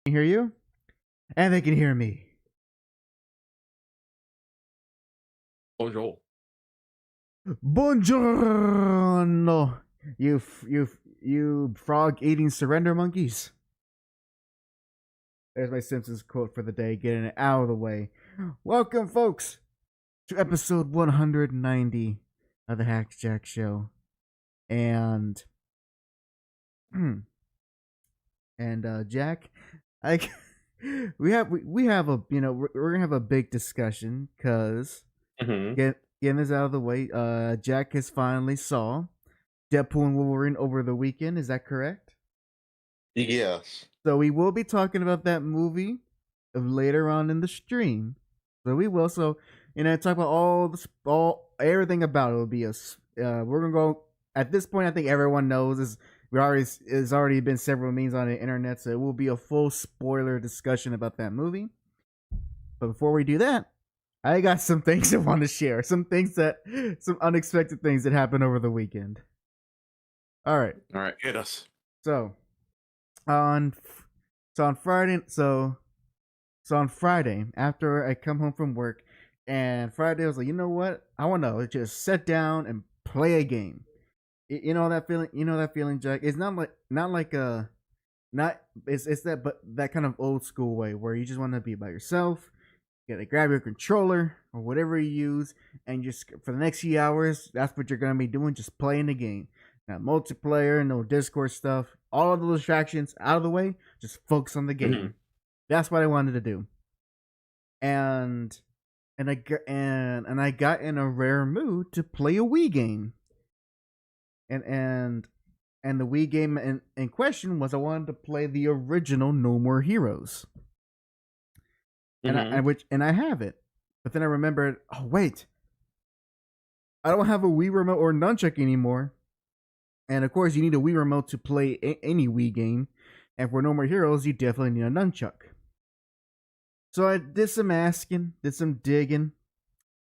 Hear you, and they can hear me. Bonjour. Buongiorno, you frog-eating surrender monkeys. There's my Simpsons quote for the day, getting it out of the way. Welcome, folks, to episode 190 of the HAC Show, and Jack, I we have a we're gonna have a big discussion because getting this out of the way. Jack has finally saw Deadpool and Wolverine over the weekend. Is that correct? Yes. So we will be talking about that movie later on in the stream. So we will. So talk about everything about it. Will be we're gonna go at this point. I think everyone knows there's already been several memes on the internet, so it will be a full spoiler discussion about that movie. But before we do that, I got some things I want to share. Some unexpected things that happened over the weekend. All right, hit us. So on Friday, after I come home from work, and Friday I was like, you know what? I want to just sit down and play a game. You know that feeling. You know that feeling, Jack. It's not that kind of old school way where you just want to be by yourself. You gotta grab your controller or whatever you use, and just for the next few hours, that's what you're gonna be doing. Just playing the game. Not multiplayer, no Discord stuff. All of the distractions out of the way. Just focus on the game. Mm-hmm. That's what I wanted to do. And I got in a rare mood to play a Wii game. And the Wii game in question was I wanted to play the original No More Heroes. And I have it. But then I remembered, oh wait, I don't have a Wii remote or nunchuck anymore. And of course, you need a Wii remote to play any Wii game. And for No More Heroes, you definitely need a nunchuck. So I did some asking, did some digging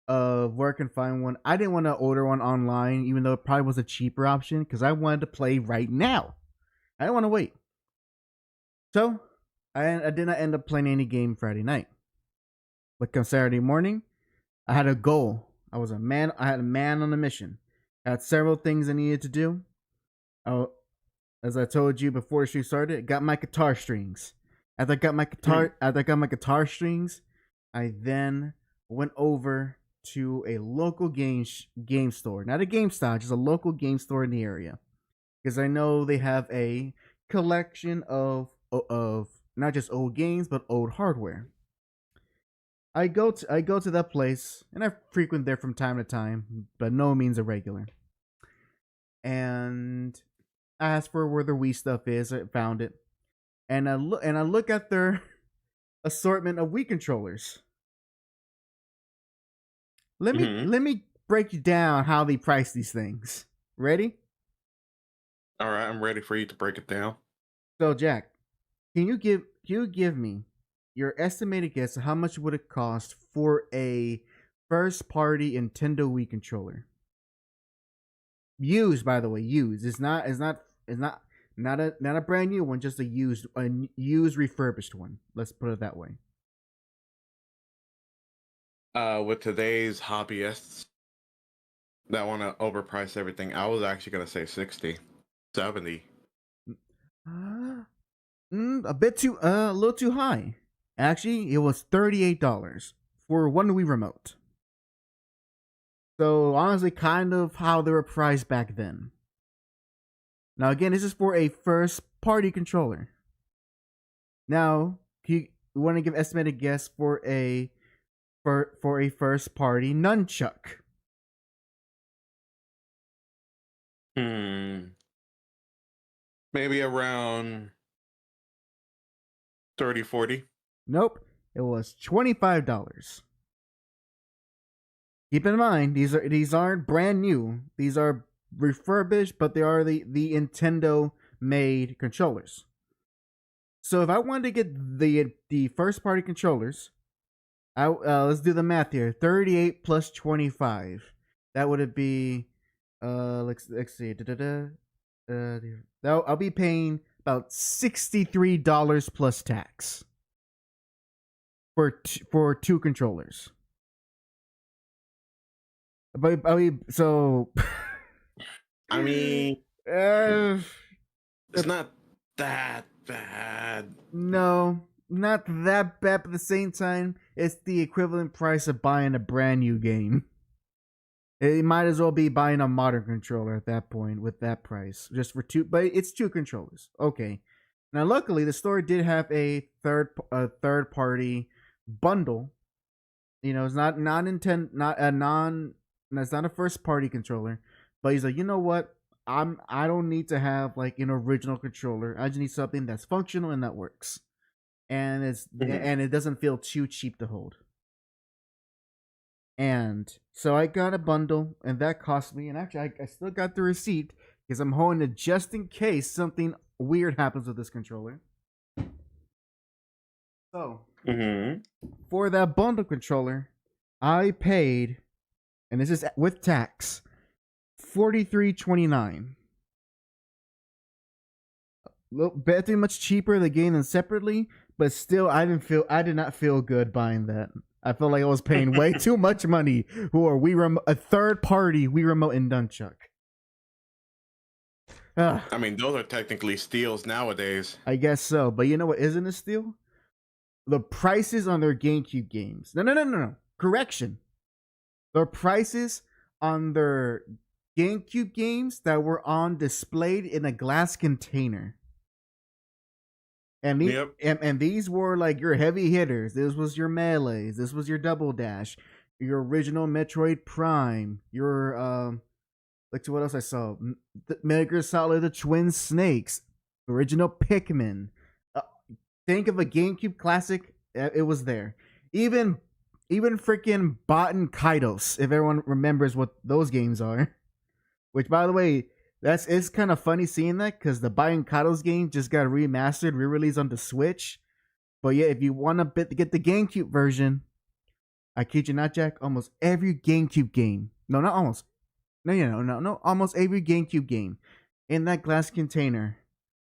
of where I can find one. I didn't want to order one online, even though it probably was a cheaper option, because I wanted to play right now. I didn't want to wait. So I did not end up playing any game Friday night. But come Saturday morning, I had a goal. I had a man on a mission. I had several things I needed to do. As I told you before the stream started, I got my guitar strings. After I got my guitar strings, I then went over to a local game store. Not a GameStop, just a local game store in the area. Because I know they have a collection of not just old games, but old hardware. I go to that place, and I frequent there from time to time, but no means a regular. And I asked for where the Wii stuff is. I found it, and I look at their assortment of Wii controllers. Let me break you down how they price these things. Ready? All right, I'm ready for you to break it down. So, Jack, can you give me your estimated guess of how much would it cost for a first-party Nintendo Wii controller? Used, by the way, used. It's not a brand new one, just a used refurbished one. Let's put it that way. With today's hobbyists that want to overprice everything, I was actually going to say 60, 70. A little too high. Actually, it was $38 for one Wii remote. So honestly, kind of how they were priced back then. Now again, this is for a first-party controller. Now, you want to give estimated guess for a first-party nunchuck? Maybe around 30, 40. Nope, it was $25. Keep in mind, these aren't brand new. These are refurbished, but they are the Nintendo made controllers. So if I wanted to get the first party controllers, let's do the math here. 38 plus 25. That would be let's see. I'll be paying about $63 plus tax for two controllers. But I mean, so I mean, uh, it's not that bad. no, not that bad. But at the same time, it's the equivalent price of buying a brand new game. It might as well be buying a modern controller at that point with that price, just for two. But it's two controllers. Okay. Now, luckily, the store did have a third party bundle. You know, it's not it's not a first party controller, but he's like, you know what? I don't need to have like an original controller. I just need something that's functional and that works, and and it doesn't feel too cheap to hold. And so I got a bundle, and that cost me. And actually, I still got the receipt because I'm holding it just in case something weird happens with this controller. So for that bundle controller, I paid, and this is with tax, $43.29. Little bit much cheaper the game than separately, but still, I did not feel good buying that. I felt like I was paying way too much money for a third party Wii Remote and Nunchuck. I mean, those are technically steals nowadays. I guess so, but you know what isn't a steal? The prices on their GameCube games. No. Correction. The prices on their GameCube games that were on displayed in a glass container. And these were like your heavy hitters. This was your Melees. This was your Double Dash. Your original Metroid Prime. Your let's see what else I saw. Metal Gear Solid: The Twin Snakes. Original Pikmin. Think of a GameCube classic. It was there. Even freaking Baten Kaitos, if everyone remembers what those games are. Which, by the way, it's kind of funny seeing that because the Baten Kaitos game just got remastered, re-released on the Switch. But yeah, if you want to get the GameCube version, I kid you not, Jack, almost every GameCube game. No, not almost. No. Almost every GameCube game in that glass container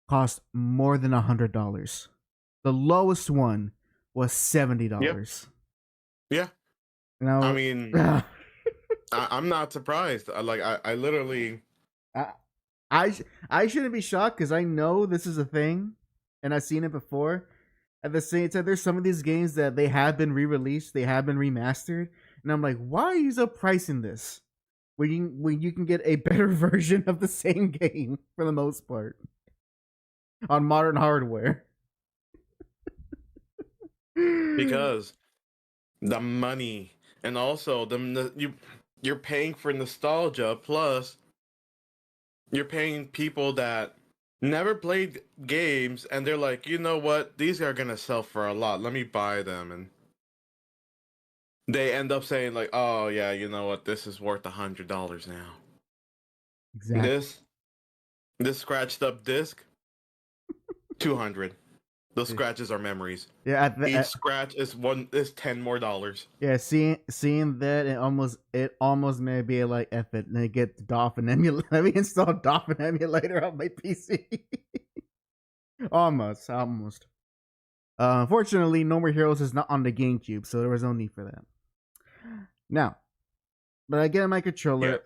cost more than $100. The lowest one was $70. Yeah. Now, I mean, I'm not surprised. I literally. I shouldn't be shocked because I know this is a thing, and I've seen it before. At the same time, there's some of these games that they have been re-released, they have been remastered, and I'm like, why are you so pricing this when you can get a better version of the same game for the most part on modern hardware? Because the money, and also you're paying for nostalgia, plus you're paying people that never played games, and they're like, you know what, these are gonna sell for a lot, let me buy them, and they end up saying like, oh yeah, you know what, this is worth $100 now. Exactly. This scratched up disc, $200. Those scratches are memories. Yeah, each scratch is $10 more. Yeah, seeing that, it almost may be like, F it, let me get the Dolphin emulator. Let me install Dolphin emulator on my PC. almost. Unfortunately, No More Heroes is not on the GameCube, so there was no need for that. Now, but I get my controller.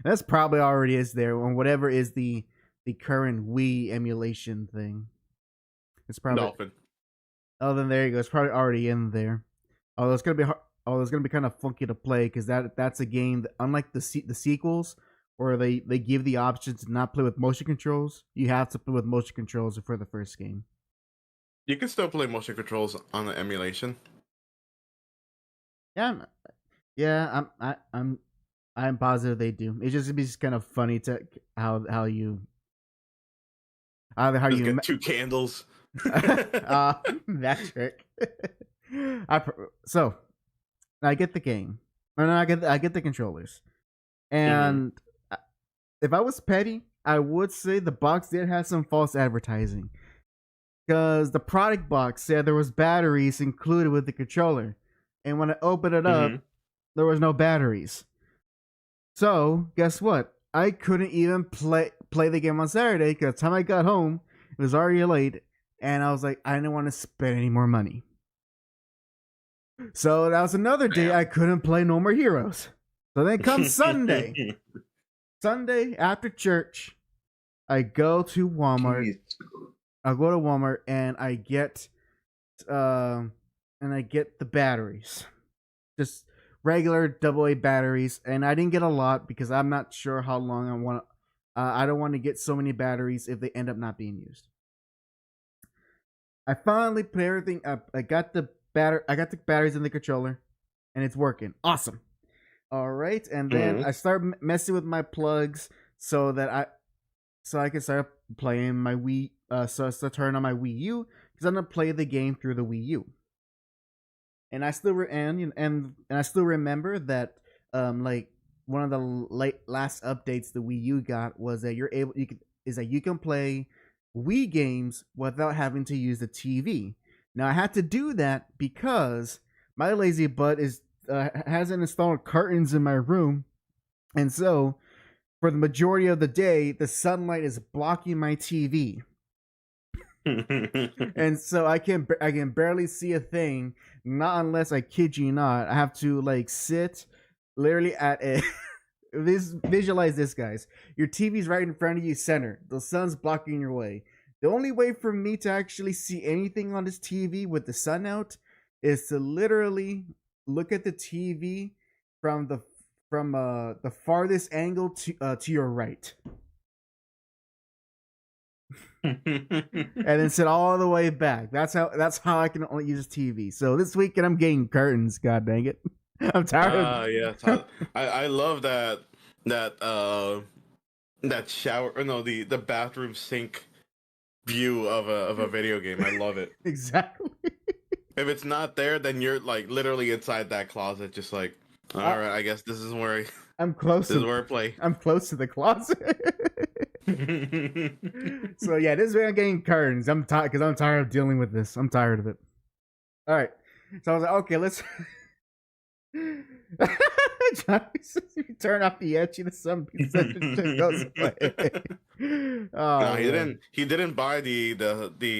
That's probably already is there on whatever is the current Wii emulation thing. It's probably Dolphin. Oh, then there you go. It's probably already in there. Although it's gonna be it's gonna be kind of funky to play because that's a game that, unlike the sequels, where they give the option to not play with motion controls, you have to play with motion controls for the first game. You can still play motion controls on the emulation. Yeah, I'm positive they do. It's just kind of funny to how you get two candles. That trick. So I get the game, or no, I get the controllers, and if I was petty, I would say the box did have some false advertising, because the product box said there was batteries included with the controller, and when I opened it up, there was no batteries. So guess what? I couldn't even play play the game on Saturday because by the time I got home, it was already late, and I was like, I didn't want to spend any more money. So that was another day I couldn't play No More Heroes. So then comes Sunday. Sunday after church, I go to Walmart. Jeez. I go to Walmart and I get the batteries. Just regular AA batteries, and I didn't get a lot because I'm not sure how long I want. I don't want to get so many batteries if they end up not being used. I finally put everything up. I got the batteries in the controller, and it's working. Awesome. All right, and then I start messing with my plugs so I can start playing my Wii. So I turn on my Wii U because I'm gonna play the game through the Wii U. And I still I still remember that like one of the last updates the Wii U got was that you can play Wii games without having to use the TV. Now I had to do that because my lazy butt hasn't installed curtains in my room, and so for the majority of the day the sunlight is blocking my TV. And so I can barely see a thing, not unless, I kid you not, I have to like sit literally at a visualize this, guys. Your TV's right in front of you, center. The sun's blocking your way. The only way for me to actually see anything on this TV with the sun out is to literally look at the TV from the farthest angle to your right. And then sit all the way back. That's how I can only use TV. So this weekend I'm getting curtains. God dang it! I'm tired. Yes, I love that shower, or no, the bathroom sink view of a video game. I love it. Exactly. If it's not there, then you're like literally inside that closet, just like, all right, I guess this is where I'm close. This is where I play. I'm close to the closet. So yeah, this is where I'm getting curtains. I'm tired because I'm tired of dealing with this. I'm tired of it. All right, so I was like, okay, let's. Johnny says if you turn off the etchy, the sun goes away. Oh, no, he didn't buy the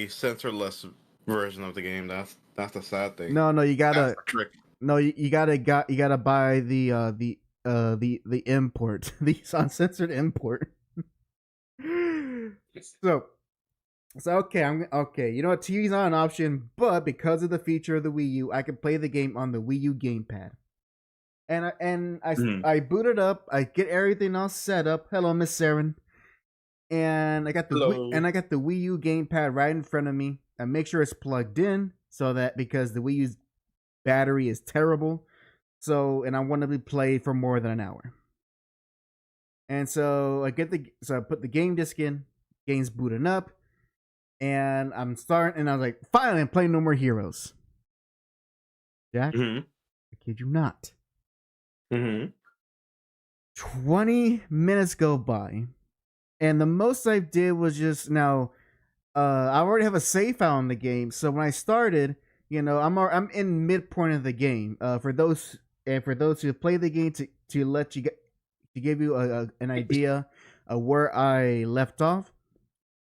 sensorless version of the game. That's the sad thing. No, you gotta. That's the trick. No, you gotta buy the import, the uncensored import. So okay, you know what? TV's not an option, but because of the feature of the Wii U, I can play the game on the Wii U gamepad. And I boot it up. I get everything all set up. Hello, Miss Saren. And I got the Wii U gamepad right in front of me. I make sure it's plugged in so that because the Wii U's battery is terrible. So, and I want to be played for more than an hour. And so I put the game disc in, game's booting up, and I'm starting, and I was like, finally, I'm playing No More Heroes. Jack, I kid you not. 20 minutes go by, and the most I did was just I already have a save file in the game, so when I started, I'm in midpoint of the game. For those who play the game to give you an idea of where I left off.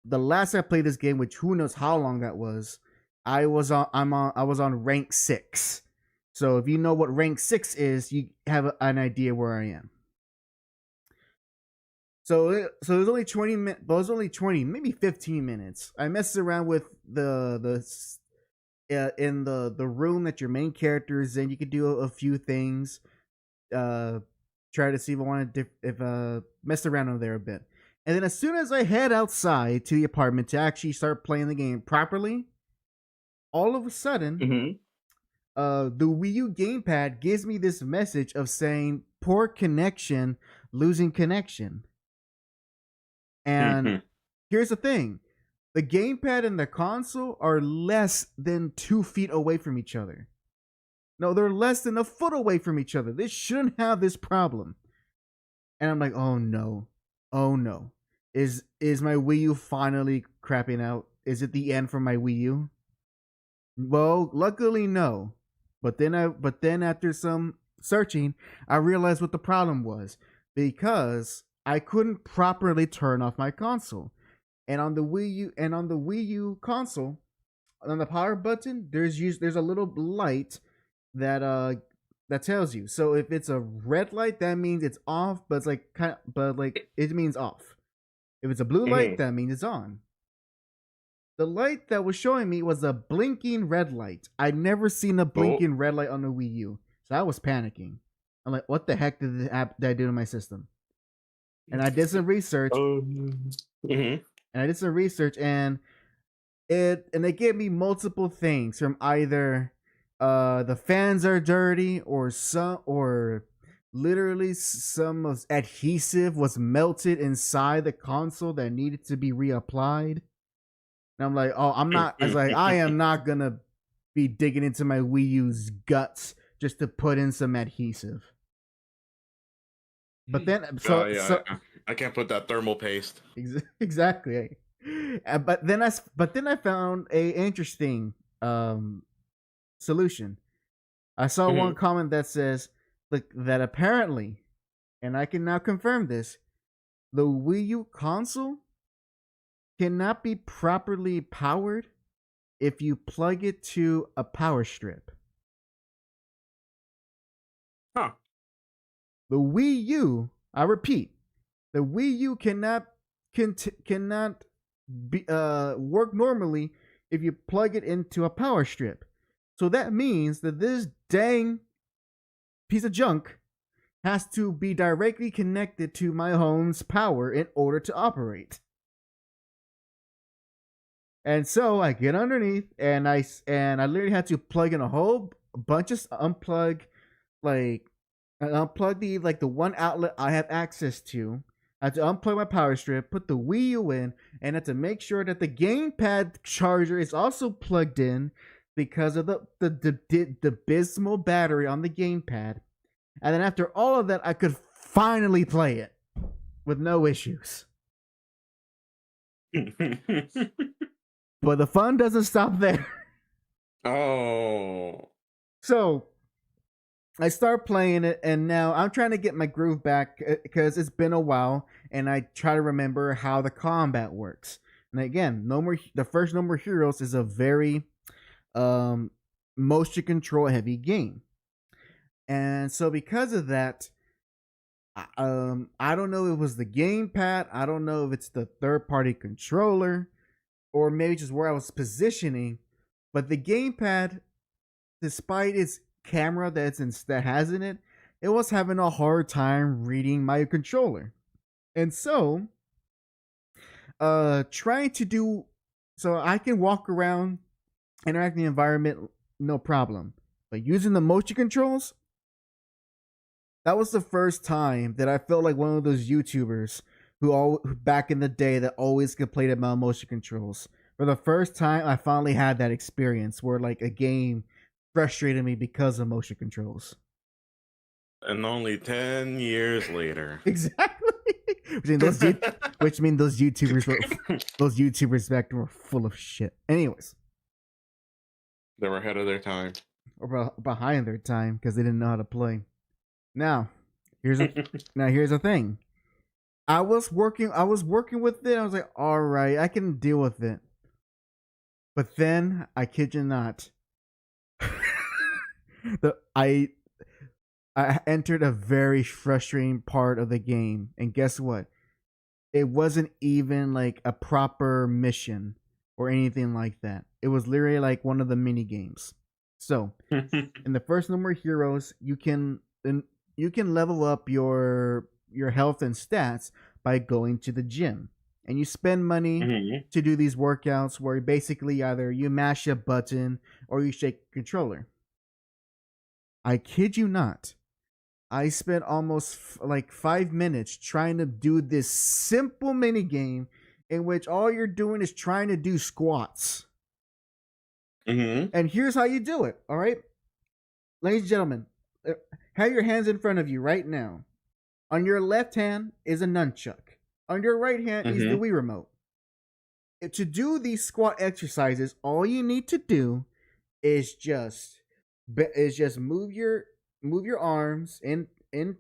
The last I played this game, which who knows how long that was, I was on rank 6. So if you know what rank 6 is, you have an idea where I am. So it was only 20 minutes, but it was only 20, maybe 15 minutes. I messed around with in the room that your main character is in. You could do a few things. Try to see if I wanted to mess around over there a bit. And then as soon as I head outside to the apartment to actually start playing the game properly, all of a sudden, the Wii U gamepad gives me this message of saying poor connection, losing connection. And here's the thing. The gamepad and the console are less than 2 feet away from each other. No, they're less than a foot away from each other. They shouldn't have this problem. And I'm like, oh no. Is my Wii U finally crapping out? Is it the end for my Wii U? Well, luckily no. But then after some searching, I realized what the problem was. Because I couldn't properly turn off my console. And on the Wii U console, on the power button, there's a little light that that tells you. So if it's a red light, that means it's off, but it's like it means off. If it's a blue light, that means it's on. The light that was showing me was a blinking red light. I'd never seen a blinking red light on the Wii U, so I was panicking. I'm like, what the heck did I do to my system? And I did some research. And I did some research, and it gave me multiple things from either the fans are dirty, or literally some adhesive was melted inside the console that needed to be reapplied. And I'm like, oh, I am not gonna be digging into my Wii U's guts just to put in some adhesive. But then, I can't put that thermal paste. Exactly. But then I found a interesting solution. I saw one comment that says, like, that apparently, and I can now confirm this, the Wii U console cannot be properly powered if you plug it to a power strip. Huh. The Wii U, I repeat, the Wii U cannot be, work normally if you plug it into a power strip. So that means that this dang piece of junk has to be directly connected to my home's power in order to operate. And so I get underneath, and I literally had to plug in a whole bunch of unplug the one outlet I have access to. I had to unplug my power strip, put the Wii U in, and had to make sure that the gamepad charger is also plugged in because of the abysmal battery on the gamepad. And then after all of that, I could finally play it with no issues. But the fun doesn't stop there. Oh. So I start playing it, and now I'm trying to get my groove back because it's been a while, and I try to remember how the combat works. And again, the first No More Heroes is a very motion control heavy game. And so because of that, I don't know if it was the gamepad, I don't know if it's the third party controller, or maybe just where I was positioning, but the gamepad, despite its camera that has in it, it was having a hard time reading my controller. And so trying to do so I can walk around, interact in the environment, no problem. But using the motion controls, that was the first time that I felt like one of those YouTubers who back in the day that always complained about motion controls. For the first time, I finally had that experience where like a game frustrated me because of motion controls. And only 10 years later. Exactly. Which means those YouTubers back then were full of shit. Anyways. They were ahead of their time. Or behind their time because they didn't know how to play. Now, here's the thing. I was working with it. I was like, all right, I can deal with it. But then, I kid you not, I entered a very frustrating part of the game, and guess what? It wasn't even like a proper mission or anything like that. It was literally like one of the mini games. So, in the first No More Heroes, you can level up your health and stats by going to the gym. And you spend money to do these workouts where basically either you mash a button or you shake a controller. I kid you not. I spent almost like 5 minutes trying to do this simple mini game in which all you're doing is trying to do squats. And here's how you do it, all right? Ladies and gentlemen, have your hands in front of you right now. On your left hand is a nunchuck. On your right hand is the Wii remote. To do these squat exercises, all you need to do is just move your arms in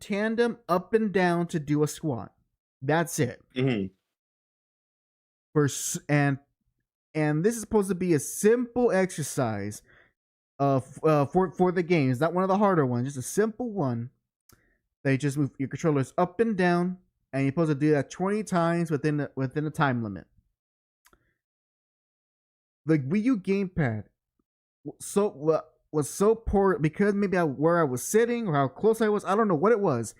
tandem up and down to do a squat. That's it. Mm-hmm. And this is supposed to be a simple exercise for the game. It's not one of the harder ones, just a simple one. They just move your controllers up and down, and you're supposed to do that 20 times within the time limit. The Wii U gamepad was so poor because maybe where I was sitting or how close I was. I don't know what it was.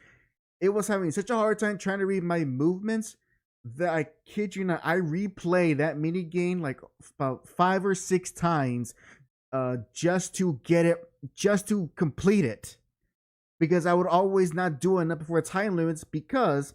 It was having such a hard time trying to read my movements that I kid you not, I replayed that mini game like about 5 or 6 times, just to complete it, because I would always not do enough before time limits, because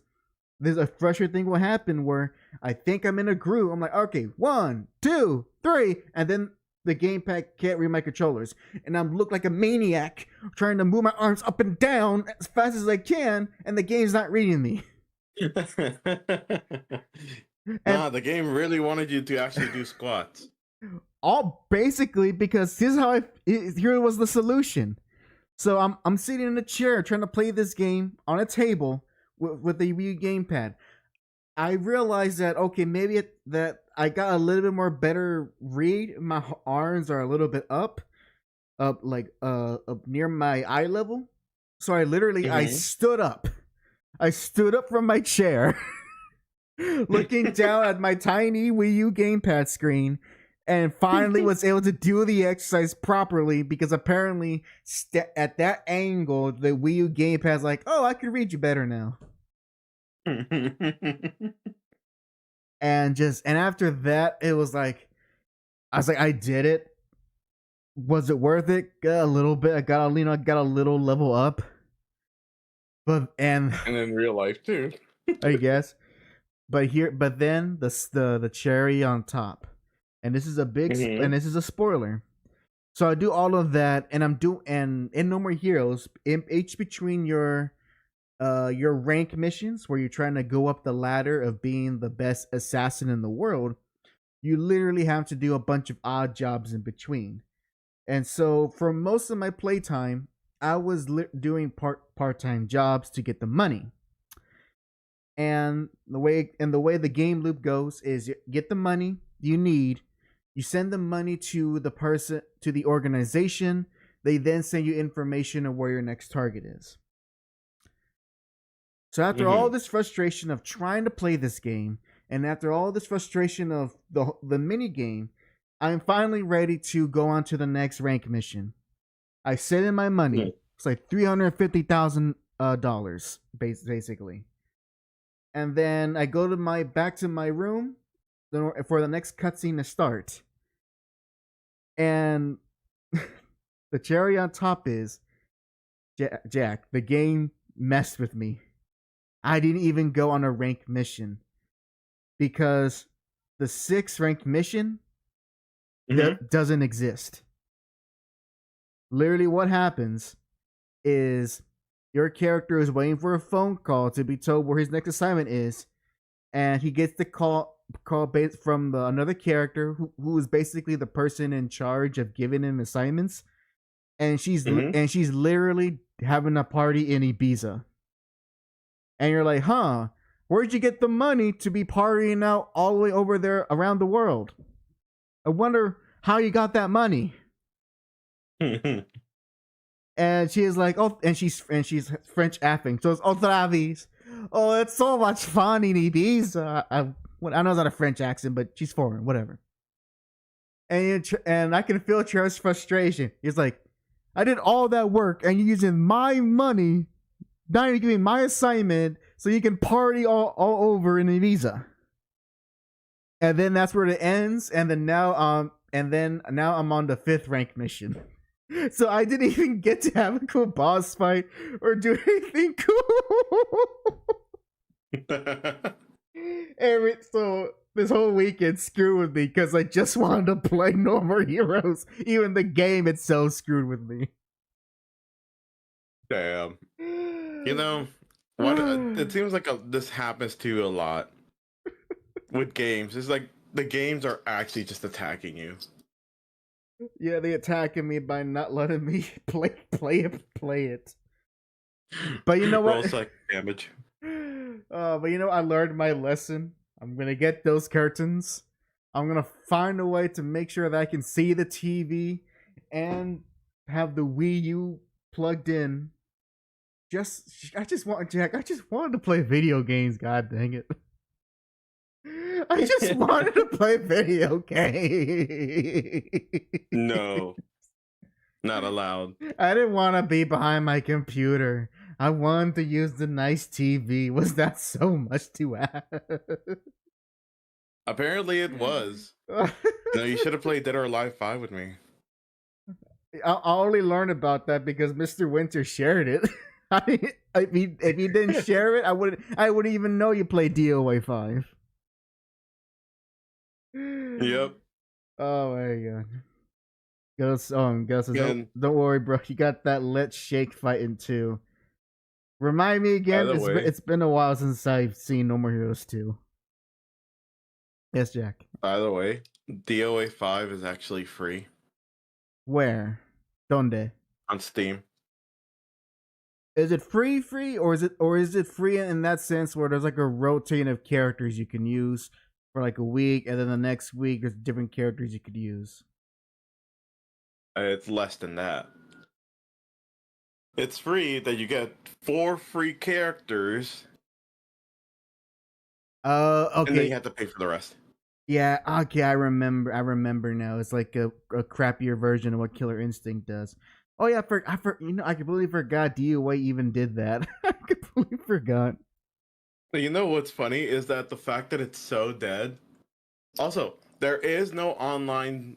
there's a frustrating thing will happen where I think I'm in a groove. I'm like, okay, 1, 2, 3, and then the gamepad can't read my controllers, and I'm look like a maniac trying to move my arms up and down as fast as I can, and the game's not reading me. The game really wanted you to actually do squats. All basically because here was the solution. So I'm sitting in a chair trying to play this game on a table with the Wii gamepad. I realized that maybe that I got a little bit more better read. My arms are a little bit up near my eye level. So I literally I stood up. I stood up from my chair, looking down at my tiny Wii U gamepad screen, and finally was able to do the exercise properly, because apparently at that angle, the Wii U gamepad's like, oh, I can read you better now. And after that, it was like, I was like, I did it. Was it worth it? Got a little bit. I got a little level up. And in real life too, I guess. But then the cherry on top, and this is a big and this is a spoiler. So I do all of that, and in No More Heroes, each between your rank missions where you're trying to go up the ladder of being the best assassin in the world, you literally have to do a bunch of odd jobs in between. And so for most of my playtime, I was doing part-time jobs to get the money. And the way the game loop goes is, you get the money you need, you send the money to the organization, they then send you information of where your next target is. So after all this frustration of trying to play this game, and after all this frustration of the mini game, I'm finally ready to go on to the next rank mission. I sent in my money. It's like $350,000, basically. And then I go back to my room for the next cutscene to start. And the cherry on top is, Jack, the game messed with me. I didn't even go on a ranked mission, because the 6th ranked mission doesn't exist. Literally what happens is your character is waiting for a phone call to be told where his next assignment is, and he gets the call based from another character who is basically the person in charge of giving him assignments, and she's literally having a party in Ibiza. And you're like, huh, where'd you get the money to be partying out all the way over there around the world? I wonder how you got that money. And she is like, oh, and she's French effing. So it's otra vez. Oh, it's so much fun in Ibiza. I know it's not a French accent, but she's foreign, whatever. And I can feel Cher's frustration. He's like, I did all that work, and you're using my money, not even giving my assignment, so you can party all over in Ibiza. And then that's where it ends. And then now I'm on the 5th rank mission. So I didn't even get to have a cool boss fight or do anything cool. So this whole weekend screwed with me because I just wanted to play No More Heroes. Even the game itself screwed with me. Damn. You know, it seems like this happens to you a lot with games. It's like the games are actually just attacking you. Yeah, they attacking me by not letting me play it. But you know what? Roll select damage. But you know, I learned my lesson. I'm gonna get those curtains. I'm gonna find a way to make sure that I can see the TV and have the Wii U plugged in. I just want Jack. I just wanted to play video games. God dang it! I just wanted to play video games. No, not allowed. I didn't want to be behind my computer. I wanted to use the nice TV. Was that so much to ask? Apparently, it was. No, you should have played Dead or Alive 5 with me. I only learned about that because Mr. Winter shared it. If he didn't share it, I wouldn't even know you played DOA 5. Yep. Oh my god. Gus, don't worry, bro. You got that Let's Shake fighting too. Remind me again. It's been a while since I've seen No More Heroes 2. Yes, Jack. By the way, DOA 5 is actually free. Where? Donde? On Steam. Is it free, or is it free in that sense where there's like a rotating of characters you can use for like a week, and then the next week there's different characters you could use? It's less than that. It's free that you get 4 free characters. Okay. And then you have to pay for the rest. Yeah, okay, I remember now. It's like a crappier version of what Killer Instinct does. Oh yeah, I completely forgot DOA even did that. I completely forgot. You know what's funny is that the fact that it's so dead. Also, there is no online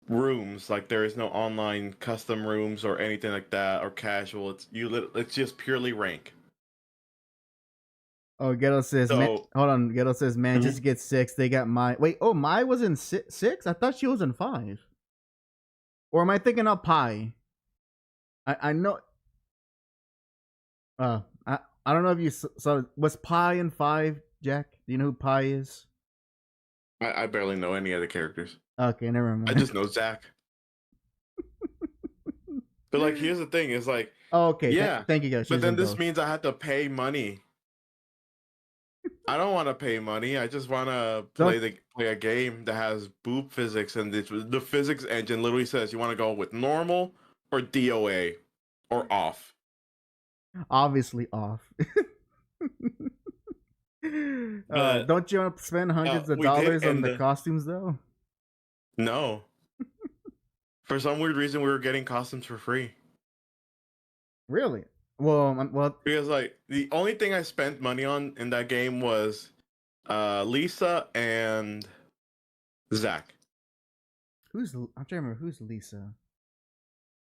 rooms. Like there is no online custom rooms or anything like that, or casual. It's just purely rank. Oh, Ghetto says, hold on. Ghetto says, man, just get 6. They got Mai. Wait, Mai was in 6? I thought she was in 5. Or am I thinking of Pi? I know. I don't know if you saw. Was Pi in 5, Jack? Do you know who Pi is? I barely know any other characters. Okay, never mind. I just know Zach. But like, here's the thing: is like, okay, yeah, thank you guys. But then this means I have to pay money. I don't want to pay money. I just want to play a game that has boob physics, and the physics engine literally says you want to go with normal or DOA or off. Obviously off. Don't you want to spend hundreds of dollars on the costumes though? No. For some weird reason, we were getting costumes for free. Really? Well, because like the only thing I spent money on in that game was Lisa and Zach. I'm trying to remember who's Lisa.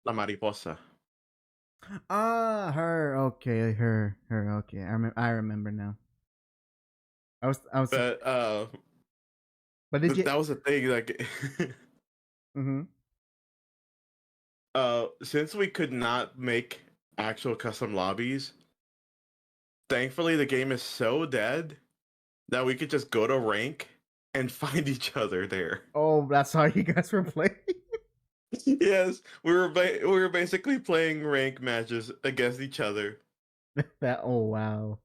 La Mariposa. Ah, her. Okay, her. Okay, I remember now. I was. But did you? That was the thing. Like. Since we could not make actual custom lobbies, thankfully the game is so dead that we could just go to rank and find each other there. Oh, that's how you guys were playing? Yes, we were basically playing rank matches against each other. Wow.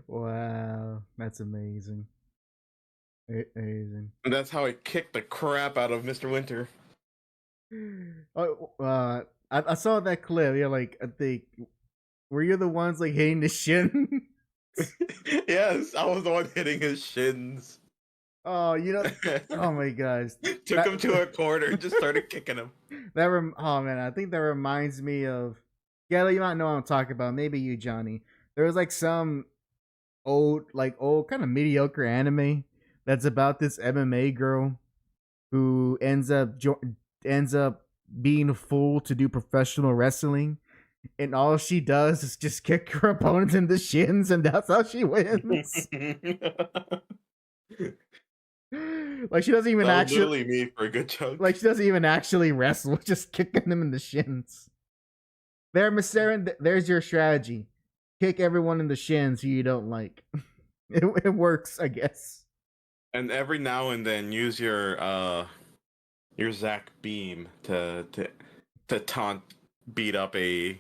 Wow, that's amazing. Amazing. And that's how I kicked the crap out of Mr. Winter. Oh, I saw that clip. You're like, I think, were you the ones like hitting the shin? Yes, I was the one hitting his shins. Oh, you know, oh my gosh. Took him to a corner and just started kicking him. Oh man, I think that reminds me of, yeah, you might know what I'm talking about. Maybe you, Johnny. There was like some old kind of mediocre anime that's about this MMA girl who ends up being a fool to do professional wrestling, and all she does is just kick her opponents in the shins, and that's how she wins. Like she doesn't even actually me for a good chunk. Like she doesn't even actually wrestle, just kicking them in the shins. There, Miss Saren, there's your strategy: kick everyone in the shins who you don't like. It works, I guess. And every now and then use your Zach beam to taunt beat up an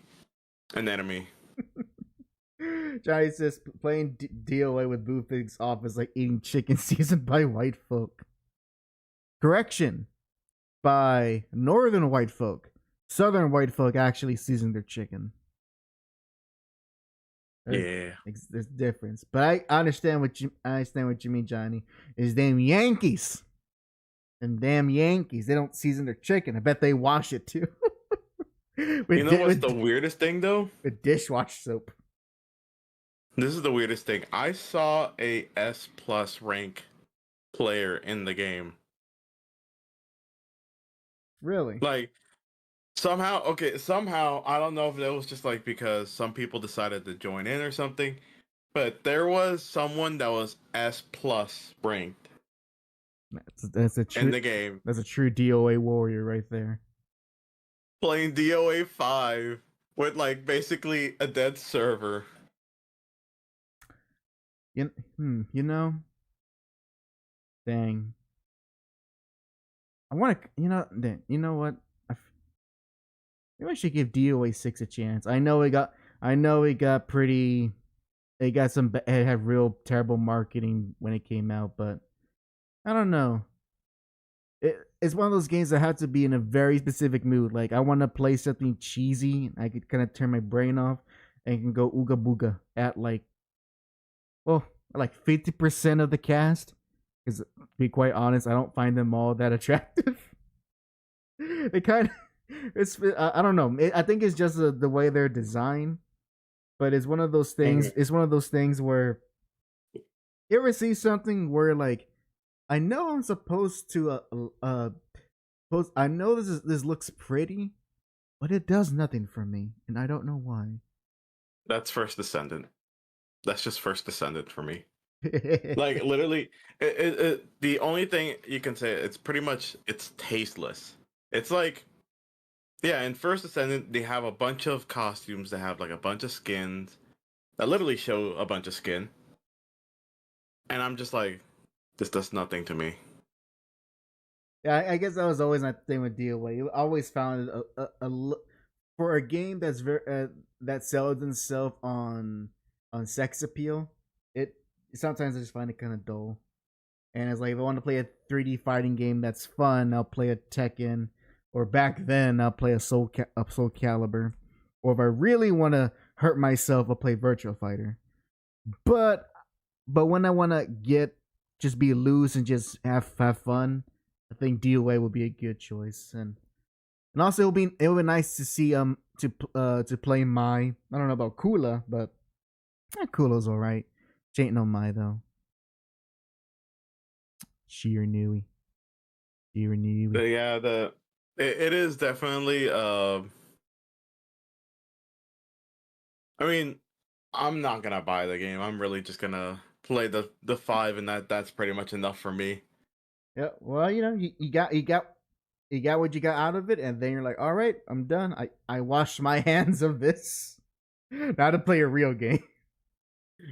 enemy. Johnny says playing DOA with Boothig's off is like eating chicken seasoned by white folk. Correction, by northern white folk. Southern white folk actually season their chicken. Yeah. There's difference, but I understand what you mean, Johnny. Is them Yankees, and damn Yankees, they don't season their chicken. I bet they wash it too. You know what's the weirdest thing though? With dishwash soap. This is the weirdest thing. I saw a S plus rank player in the game. Really? Like somehow, I don't know if that was just like because some people decided to join in or something, but there was someone that was S plus ranked. That's a true, in the game. That's a true DOA warrior right there. Playing DOA 5 with like basically a dead server. You know, dang. I want to, you know what? Maybe I should give DOA 6 a chance. I know it got pretty. It had real terrible marketing when it came out, but I don't know. It's one of those games that had to be in a very specific mood. Like I want to play something cheesy. I could kind of turn my brain off and can go ooga booga at like 50% of the cast. Because to be quite honest, I don't find them all that attractive. They kind of, I don't know. I think it's just the way they're designed. But it's one of those things. It's one of those things where you ever see something where like, I know I'm supposed to I know this looks pretty, but it does nothing for me, and I don't know why. That's First Descendant. That's just First Descendant for me. Like literally, the only thing you can say it's pretty much it's tasteless. It's like, yeah, in First Descendant they have a bunch of costumes that have like a bunch of skins that literally show a bunch of skin, and I'm just like, this does nothing to me. Yeah, I guess that was always my thing with DOA. You always found for a game that's very that sells itself on sex appeal. It sometimes I just find it kind of dull. And it's like if I want to play a 3D fighting game that's fun, I'll play a Tekken, or back then I'll play a Soul Calibur, or if I really want to hurt myself, I'll play Virtua Fighter. But when I want to just be loose and just have fun, I think DOA would be a good choice, and also it would be nice to see to play Mai. I don't know about Kula, but Kula's alright. She ain't no Mai though. Sheer Nui. Yeah, it is definitely. I mean, I'm not gonna buy the game. I'm really just gonna play the 5, and that's pretty much enough for me. Yeah, well, you got what you got out of it, and then you're like, all right, I'm done. I washed my hands of this. Now to play a real game.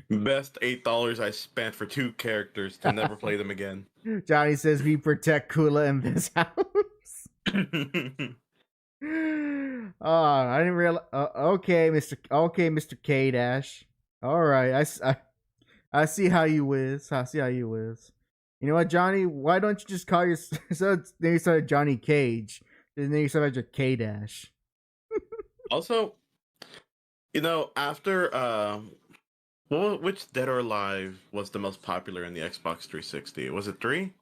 Best $8 I spent for 2 characters to never play them again. Johnny says we protect Kula in this house. Oh, I didn't realize. Okay, Mr. K Dash. All right, I see how you whiz. You know what, Johnny? Why don't you just call yourself? Then you started Johnny Cage. And then you started your K Dash. Also, after which Dead or Alive was the most popular in the Xbox 360? Was it 3?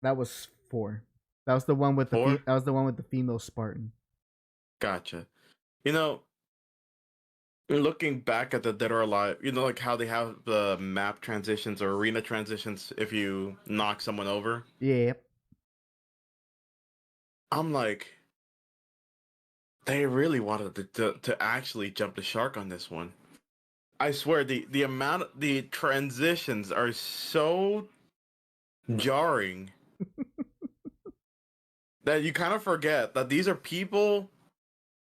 That was 4. That was the one with the female Spartan. Gotcha. Looking back at the Dead or Alive, like how they have the map transitions or arena transitions if you knock someone over. Yeah. I'm like, they really wanted to actually jump the shark on this one. I swear the transitions are so jarring that you kind of forget that these are people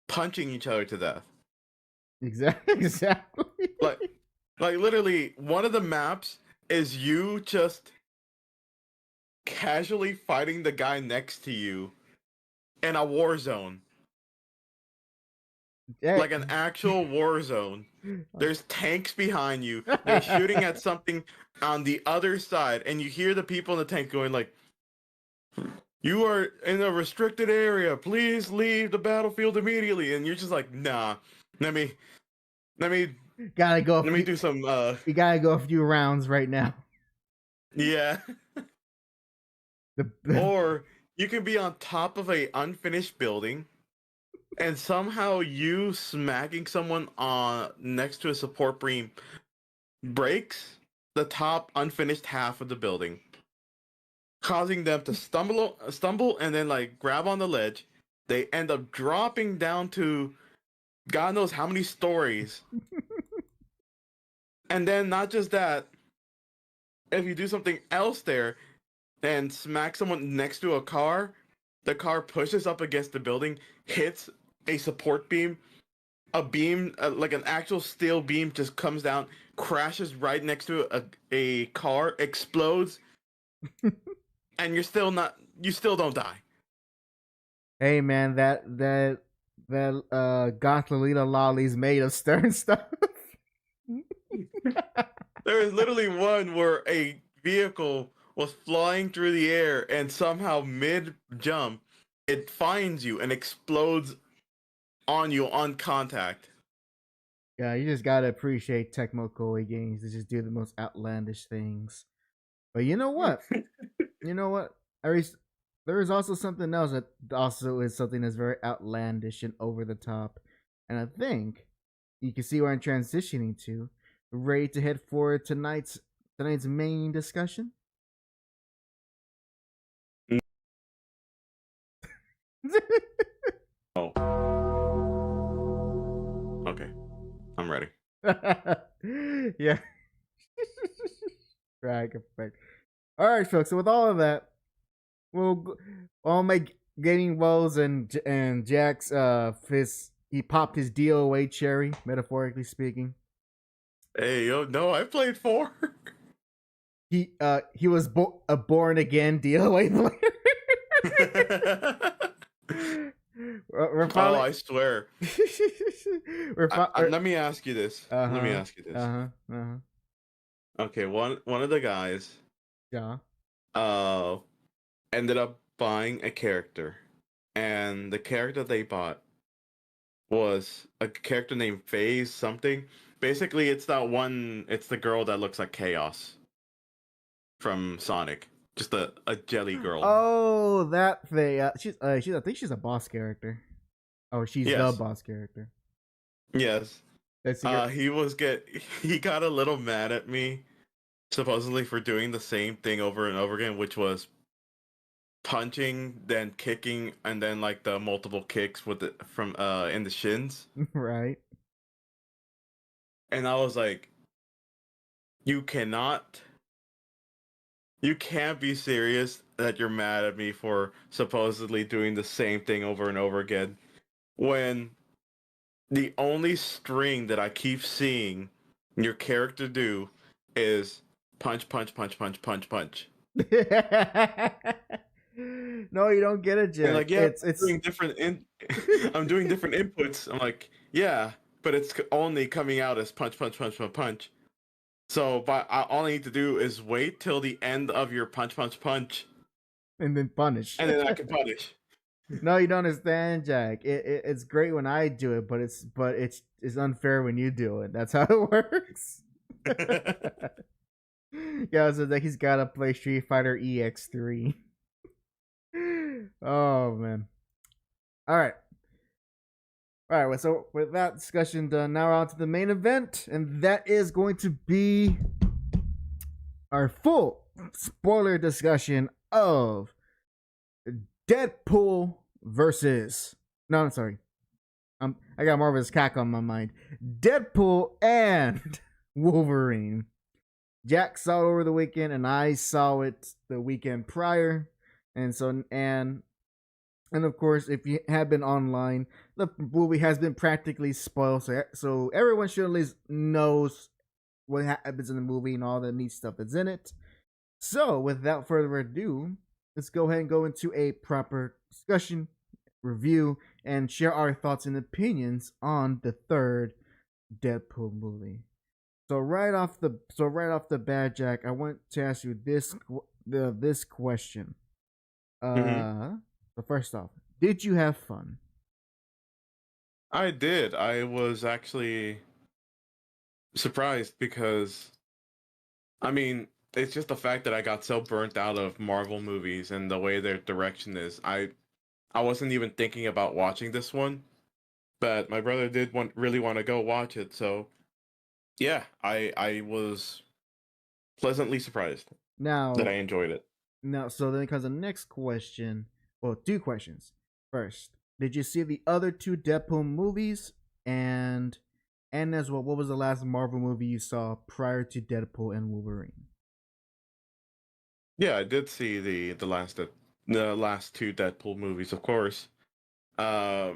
punching each other to death. Exactly. Like literally, one of the maps is you just casually fighting the guy next to you in a war zone. like an actual war zone. There's tanks behind you. They're shooting at something on the other side, and you hear the people in the tank going like, "You are in a restricted area. Please leave the battlefield immediately." And you're just like, "Nah, let me gotta go. let me do some." You gotta go a few rounds right now. Yeah. The Or you can be on top of a unfinished building, and somehow you smacking someone on next to a support beam breaks the top unfinished half of the building, causing them to stumble, and then like grab on the ledge. They end up dropping down to God knows how many stories. And then not just that, if you do something else there and smack someone next to a car, the car pushes up against the building, hits a support beam, a beam, like an actual steel beam, just comes down, crashes right next to a car, explodes, and you still don't die. Hey man, that goth Lolita lolly's made of stern stuff. There is literally one where a vehicle was flying through the air and somehow mid jump, it finds you and explodes on you on contact. Yeah, you just gotta appreciate Tecmo Koei games to just do the most outlandish things. But you know what? There is also something else that also is something that's very outlandish and over the top. And I think you can see where I'm transitioning to. Ready to head for tonight's main discussion? Oh. Okay. I'm ready. Yeah. Drag effect. All right, folks. So with all of that, I'll make Gaming Woes and Jack's fist. He popped his DOA cherry, metaphorically speaking. Hey, yo, no, I played 4. He was a born again DOA player. We're finally... Oh, I swear. Let me ask you this. Let me ask you this. Okay, one of the guys ended up buying a character, and the character they bought was a character named FaZe something. Basically, it's the girl that looks like Chaos from Sonic. Just a jelly girl. Oh, that thing. I think she's a boss character. Oh, she's the boss character. Yes. He got a little mad at me, supposedly for doing the same thing over and over again, which was punching, then kicking, and then like the multiple kicks with it from in the shins. Right. And I was like, you can't be serious that you're mad at me for supposedly doing the same thing over and over again, when the only string that I keep seeing your character do is punch, punch, punch, punch, punch, punch. No, you don't get it, Jack. And like, yeah, it's doing different I'm doing different inputs. I'm like, yeah, but it's only coming out as punch, punch, punch, punch, punch. So, but all I need to do is wait till the end of your punch, punch, punch, and then punish, and then I can punish. No, you don't understand, Jack. It's great when I do it, but it's unfair when you do it. That's how it works. Yeah, so like he's got to play Street Fighter EX3. Oh man! All right. So with that discussion done, now we're on to the main event, and that is going to be our full spoiler discussion of Deadpool versus... No, I'm sorry. I got Marvel's CAC on my mind. Deadpool and Wolverine. Jack saw it over the weekend, and I saw it the weekend prior. And of course, if you have been online, the movie has been practically spoiled, so everyone should at least knows what happens in the movie and all the neat stuff that's in it. So, without further ado, let's go ahead and go into a proper discussion, review, and share our thoughts and opinions on the third Deadpool movie. So right off the bat, Jack, I want to ask you this question. So first off, did you have fun? I did. I was actually surprised because, I mean, it's just the fact that I got so burnt out of Marvel movies and the way their direction is. I wasn't even thinking about watching this one, but my brother did really want to go watch it. So yeah, I was pleasantly surprised that I Now, enjoyed it. so then comes the next question. Well, two questions. First, did you see the other two Deadpool movies? And as well, what was the last Marvel movie you saw prior to Deadpool and Wolverine? Yeah, I did see the last two Deadpool movies, of course. Uh,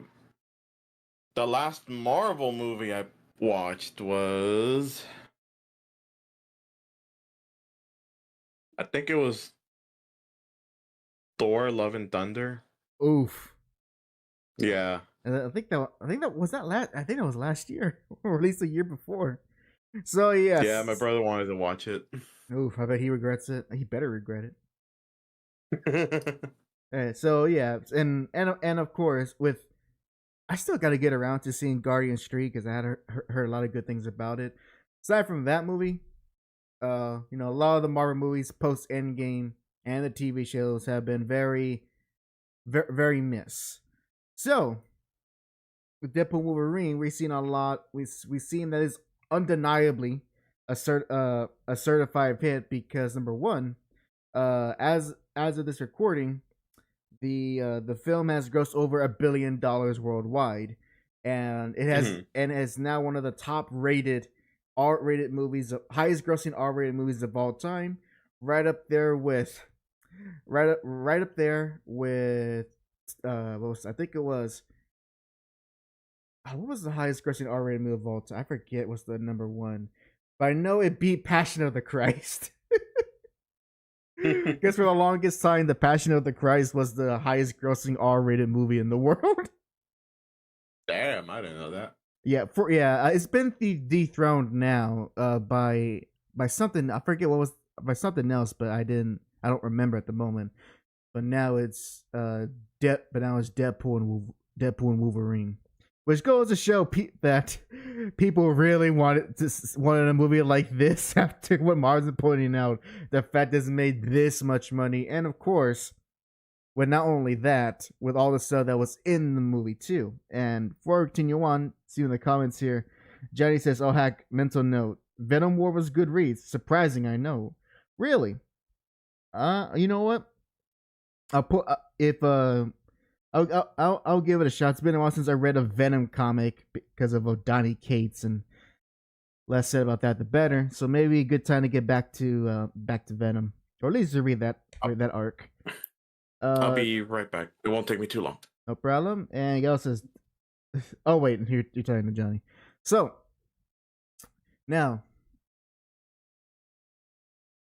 the last Marvel movie I watched was, I think it was Thor: Love and Thunder. Oof. Yeah, I think that was that last. I think that was last year, or at least the year before. So yeah, my yes. brother wanted to watch it. Oof. I bet he regrets it. He better regret it. So yeah, and of course, with I still got to get around to seeing Guardians 3 because I had heard a lot of good things about it. Aside from that movie, a lot of the Marvel movies post Endgame and the TV shows have been very, very, very miss. So with Deadpool Wolverine, we've seen a lot. We've seen that is undeniably a certified hit because number one, as of this recording, the film has grossed over $1 billion worldwide, and it is now one of the top rated R-rated movies, highest grossing R-rated movies of all time, right up there with right up there with I think it was what was the highest grossing R-rated movie of all time? I forget what's the number one, but I know it beat Passion of the Christ. Because for the longest time, The Passion of the Christ was the highest grossing R-rated movie in the world. Damn, I didn't know that. It's been dethroned now by something. I forget what was by something else, but I don't remember at the moment. But now it's Deadpool and Wolverine, which goes to show that people really wanted a movie like this after what Mars is pointing out, the fact that it's made this much money, and of course, with not only that, with all the stuff that was in the movie too. And before we continue on, see in the comments here, Johnny says, "Oh heck, mental note: Venom War was good reads. Surprising, I know. Really? You know what? I'll put if I'll give it a shot. It's been a while since I read a Venom comic because of Donny Cates, and less said about that, the better. So maybe a good time to get back to Venom, or at least to read that arc. I'll be right back. It won't take me too long. No problem. And he also says, "Oh wait, you're talking to Johnny." So now,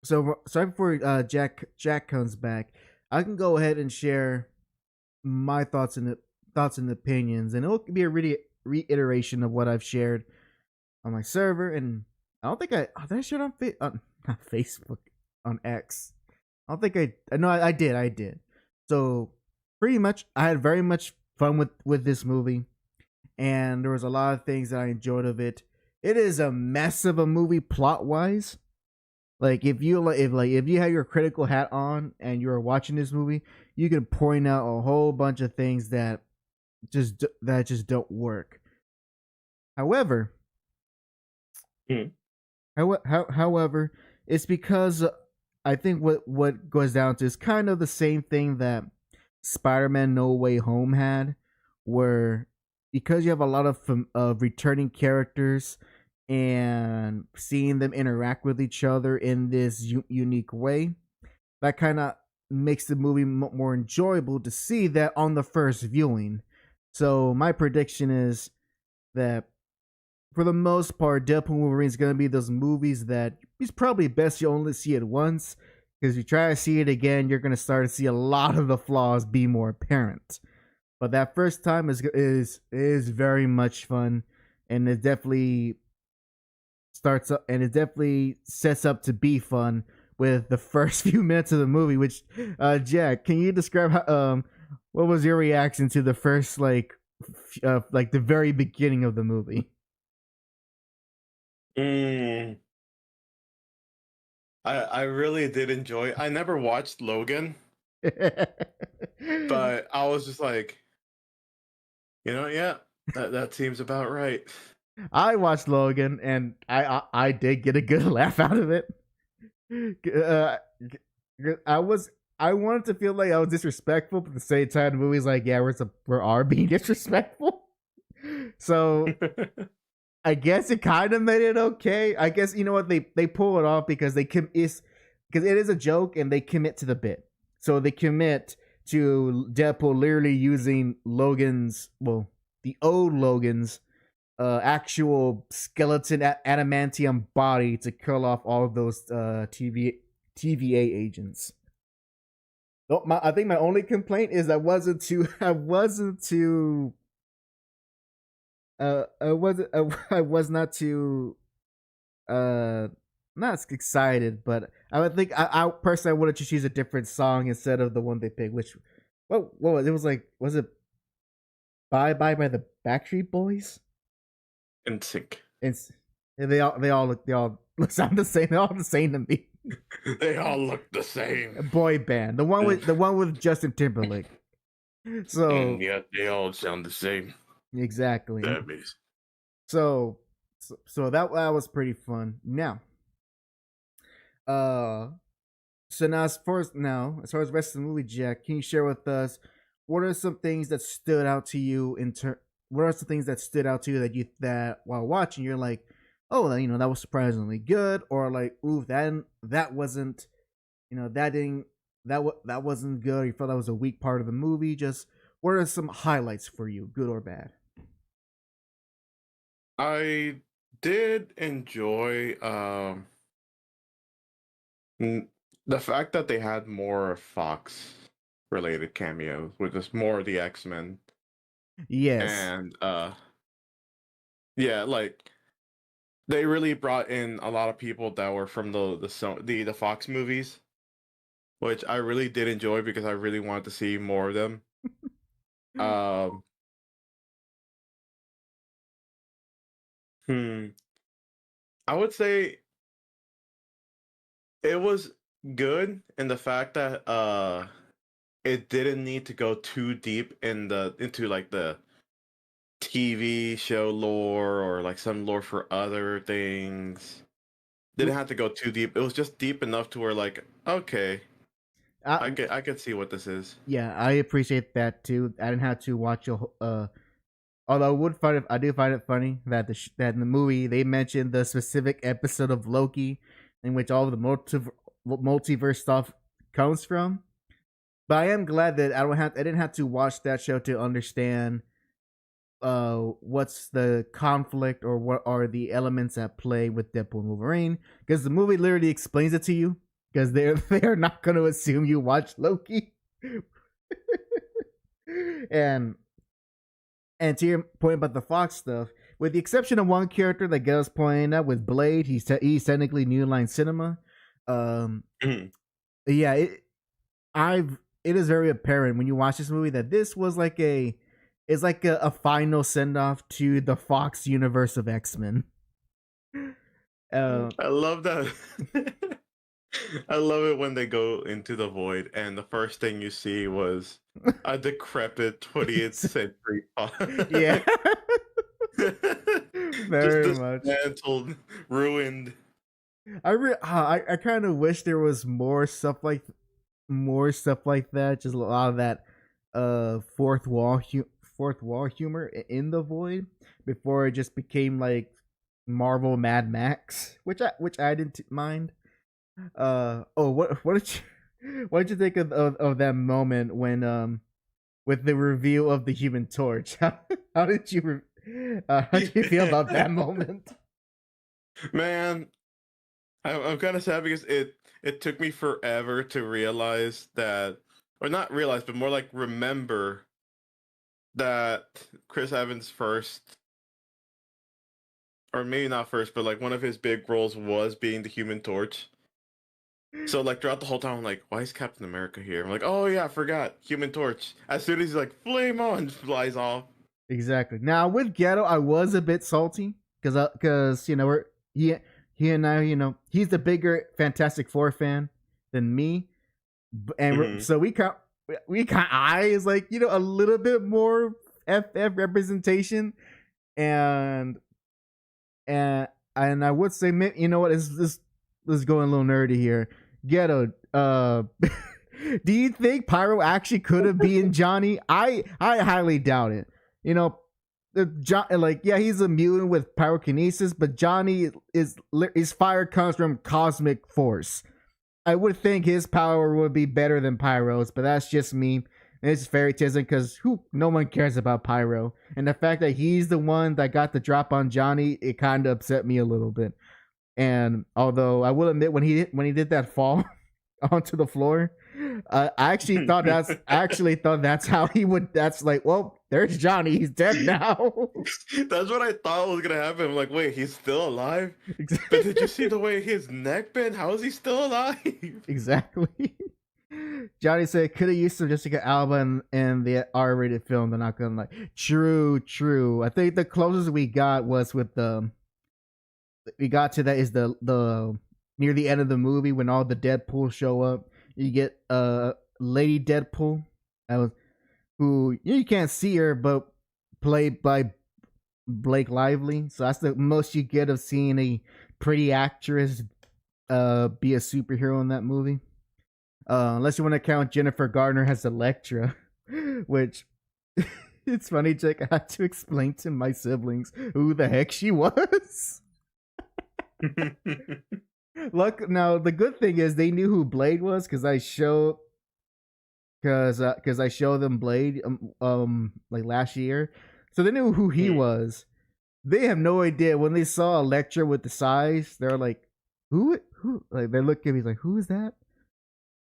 so right before Jack comes back, I can go ahead and share my thoughts and opinions, and it'll be a reiteration of what I've shared on my server. And I don't think did I share it on not Facebook, on X. I don't think I did. So pretty much, I had very much fun with this movie, and there was a lot of things that I enjoyed of it. It is a mess of a movie plot wise. Like if you have your critical hat on and you're watching this movie, you can point out a whole bunch of things that just don't work. However, however, it's because I think what goes down to is kind of the same thing that Spider-Man No Way Home had, where because you have a lot of returning characters and seeing them interact with each other in this unique way, that kind of makes the movie more enjoyable to see that on the first viewing. So my prediction is that for the most part, Deadpool Wolverine is going to be those movies that it's probably best you only see it once, because if you try to see it again, you're going to start to see a lot of the flaws be more apparent. but that first time is very much fun, and it definitely starts up, and it definitely sets up to be fun with the first few minutes of the movie. Which, Jack, can you describe how, what was your reaction to the first like the very beginning of the movie? Mm, I really did enjoy. I never watched Logan, but I was just like, yeah, that seems about right. I watched Logan, and I did get a good laugh out of it. Uh, I was I wanted to feel like I was disrespectful, but at the same time, the movie's like, yeah, we are being disrespectful. So I guess it kind of made it okay. I guess you know what they pull it off because because it is a joke and they commit to the bit. So they commit to Deadpool literally using the old Logan's actual skeleton adamantium body to kill off all of those TVA agents. I think my only complaint is I wasn't too I was not too uh not excited, but I would think I personally wanted to choose a different song instead of the one they picked. Which what was it? Was like was it Bye Bye by the Backstreet Boys? In sync. It's they all sound the same. They're all the same to me. They all look the same. A boy band, the one with Justin Timberlake. So Yeah, they all sound the same. exactly. That means. So that was pretty fun. Now, uh, so now as far as the rest of the movie, Jack, can you share with us what are some things that stood out to you what are some things that stood out to you that while watching you're like, oh, that was surprisingly good, or like, ooh, that wasn't, that didn't that wasn't good, or you felt that was a weak part of the movie. Just what are some highlights for you, good or bad? I did enjoy the fact that they had more Fox related cameos, which is more of the X-Men. Yes. And yeah, like they really brought in a lot of people that were from the Fox movies, which I really did enjoy because I really wanted to see more of them. Um hmm, I would say it was good in the fact that it didn't need to go too deep into like the TV show lore or like some lore for other things. Didn't have to go too deep. It was just deep enough to where like, okay, I, I could see what this is. yeah, I appreciate that too. I didn't have to watch although I do find it funny that that in the movie they mentioned the specific episode of Loki in which all of the multiverse stuff comes from. But I am glad that I didn't have to watch that show to understand what's the conflict or what are the elements at play with Deadpool and Wolverine, because the movie literally explains it to you, because they're not going to assume you watch Loki. and and to your point about the Fox stuff, with the exception of one character that Gus pointed out with Blade, he's technically New Line Cinema. Um, yeah, it is very apparent when you watch this movie that this was like a final send off to the Fox universe of X-Men. I love that. I love it when they go into the void and the first thing you see was a decrepit 20th century Yeah. Very just much dismantled, ruined. I kind of wish there was more stuff like that. Just a lot of that fourth wall humor in the void before it just became like Marvel Mad Max, which I didn't mind. What did you think of that moment when with the reveal of the Human Torch? How did how did you feel about that moment? Man, I'm kind of sad because it took me forever to realize that, or not realize, but more like remember that Chris Evans first, or maybe not first, but like one of his big roles was being the Human Torch. So like throughout the whole time, I'm like, why is Captain America here? I'm like, oh yeah, I forgot Human Torch. As soon as he's like, flame on, flies off. Exactly. Now with Ghetto, I was a bit salty because you know he and I, you know, he's the bigger Fantastic Four fan than me, and so we kind I is like, you know, a little bit more FF representation, and I would say, you know what, let's go a little nerdy here. Ghetto, do you think Pyro actually could have been Johnny? I highly doubt it. You know, like, yeah, he's a mutant with pyrokinesis, but Johnny his fire comes from cosmic force. I would think his power would be better than Pyro's, but that's just me. And it's favoritism because no one cares about Pyro, and the fact that he's the one that got the drop on Johnny, it kind of upset me a little bit. And although I will admit, when he did that fall onto the floor, I actually thought that's how he would. That's like, well, there's Johnny. He's dead now. That's what I thought was gonna happen. I'm like, wait, he's still alive? But did you see the way his neck bent? How is he still alive? Exactly. Johnny said could have used some Jessica Alba in the R-rated film. They're not gonna like. True. I think the closest we got was with the. We got to that is the near the end of the movie when all the Deadpool show up. You get Lady Deadpool, who you can't see her, but played by Blake Lively. So that's the most you get of seeing a pretty actress be a superhero in that movie. Unless you want to count Jennifer Garner as Elektra, which it's funny, Jake. I had to explain to my siblings who the heck she was. Look, now the good thing is they knew who Blade was because I showed them Blade like last year, so they knew who he was. They have no idea when they saw Elektra with the size. They're like, who? Like they look at me like, who is that?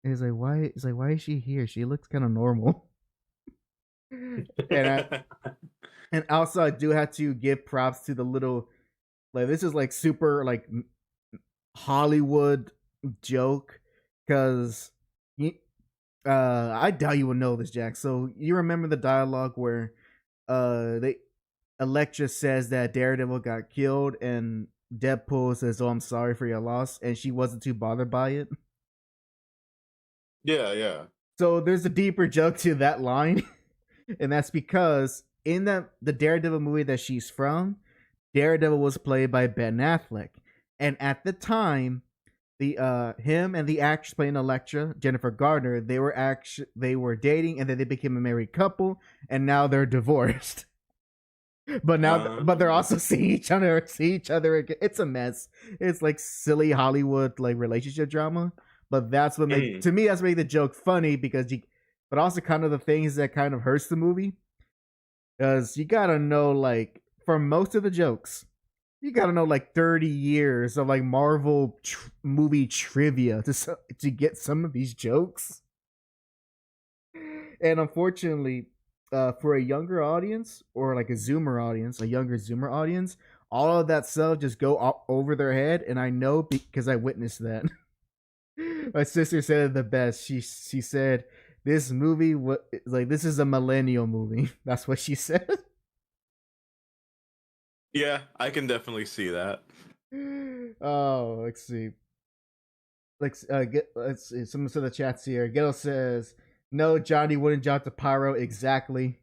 And he's like, why? He's like, why is she here? She looks kind of normal. And also I do have to give props to the little. Like this is like super like Hollywood joke because I doubt you would know this, Jack. So you remember the dialogue where Elektra says that Daredevil got killed and Deadpool says, "Oh, I'm sorry for your loss," and she wasn't too bothered by it. Yeah. So there's a deeper joke to that line, and that's because in the Daredevil movie that she's from. Daredevil was played by Ben Affleck, and at the time, him and the actress playing Elektra, Jennifer Garner, they were dating, and then they became a married couple, and now they're divorced. But they're also seeing each other again. It's a mess. It's like silly Hollywood like relationship drama. But that's what to me that's made the joke funny because but also kind of the things that kind of hurts the movie because you gotta know like. For most of the jokes, you gotta know like 30 years of like Marvel movie trivia to get some of these jokes. And unfortunately, for a younger audience or like a younger Zoomer audience, all of that stuff just go over their head. And I know because I witnessed that. My sister said it the best. She said this movie this is a millennial movie. That's what she said. Yeah, I can definitely see that. Oh, let's see. Let's see. Someone said the chat's here. Ghetto says, "No, Johnny wouldn't jump to Pyro exactly."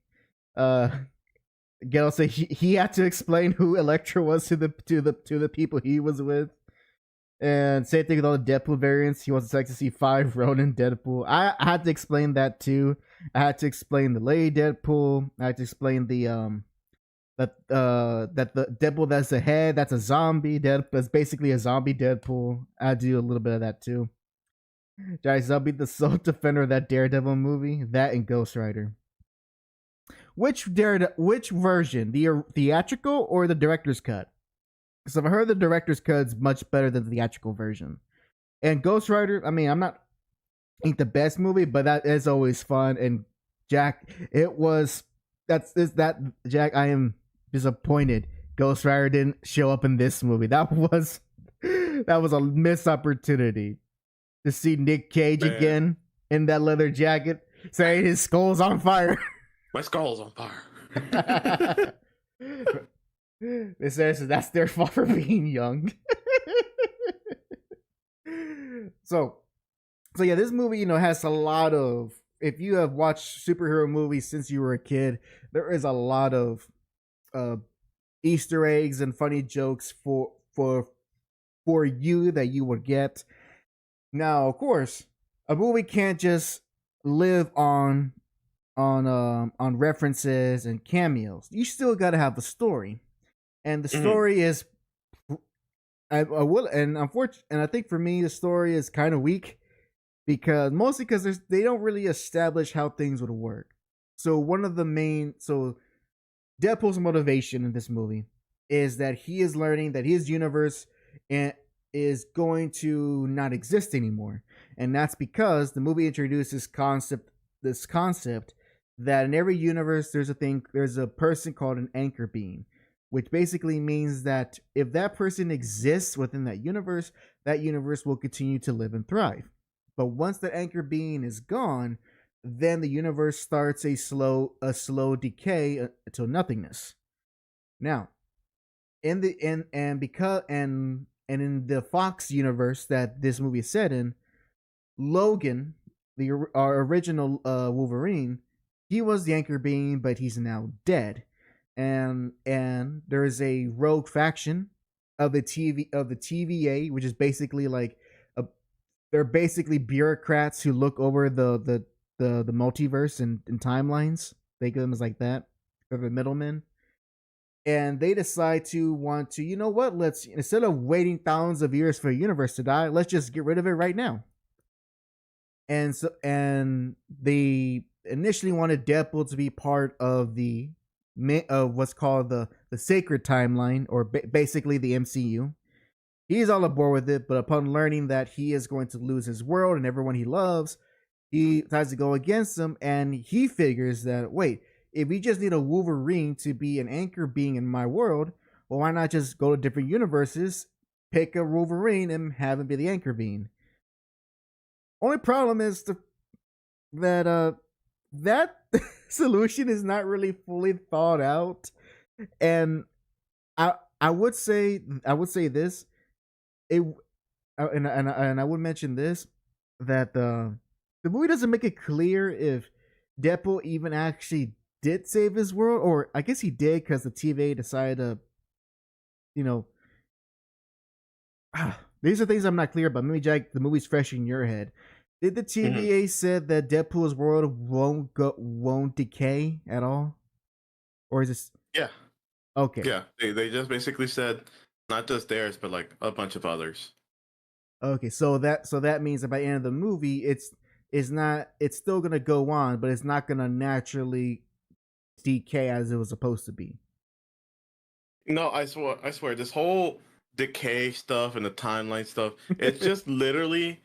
Ghetto said he had to explain who Elektra was to the people he was with. And same thing with all the Deadpool variants. He wasn't expecting to see 5 Ronin Deadpool. I had to explain that too. I had to explain the Lady Deadpool. I had to explain the that the Deadpool that's the head, that's a zombie that's basically a zombie Deadpool. I do a little bit of that too. Guys, I'll be the sole defender of that Daredevil movie, that and Ghost Rider. Which version, the theatrical or the director's cut? Because I've heard the director's cut's much better than the theatrical version. And Ghost Rider, I mean, ain't the best movie, but that is always fun. And Jack, it was that Jack. I am disappointed. Ghost Rider didn't show up in this movie. That was a missed opportunity to see Nick Cage Man. again in that leather jacket, saying his skull's on fire. My skull's on fire. They says that's their fault for being young. so yeah, this movie, has a lot of. If you have watched superhero movies since you were a kid, there is a lot of Easter eggs and funny jokes for you that you would get. Now, of course, a movie can't just live on references and cameos. You still got to have a story, and the story is. I will, and unfortunately, and I think for me, the story is kind of weak mostly because they don't really establish how things would work. So Deadpool's motivation in this movie is that he is learning that his universe is going to not exist anymore, and that's because the movie introduces this concept that in every universe there's a person called an anchor being, which basically means that if that person exists within that universe will continue to live and thrive. But once the anchor being is gone, then the universe starts a slow decay to nothingness. Now, in the Fox universe that this movie is set in, Logan, our original Wolverine, he was the anchor being, but he's now dead. And there is a rogue faction of the TVA, which is basically like they're basically bureaucrats who look over the multiverse and timelines. Think of them as like that. They're the middlemen. And they decide to you know what? Let's, instead of waiting thousands of years for a universe to die, let's just get rid of it right now. And they initially wanted Deadpool to be part of what's called the sacred timeline, or basically the MCU. He's all aboard with it, but upon learning that he is going to lose his world and everyone he loves, he decides to go against them, and he figures that, wait, if we just need a Wolverine to be an anchor being in my world, well, why not just go to different universes, pick a Wolverine, and have him be the anchor being? Only problem is that solution is not really fully thought out, and I would say this. And I would mention this, that the movie doesn't make it clear if Deadpool even actually did save his world, or I guess he did because the TVA decided to, these are things I'm not clear about. Maybe Jack, the movie's fresh in your head. Did the TVA said that Deadpool's world won't decay at all, or is this? Yeah. Okay. Yeah, they just basically said not just theirs, but like a bunch of others. Okay, so that means that by the end of the movie, it's still gonna go on, but it's not gonna naturally decay as it was supposed to be. No, I swear, this whole decay stuff and the timeline stuff, it's just literally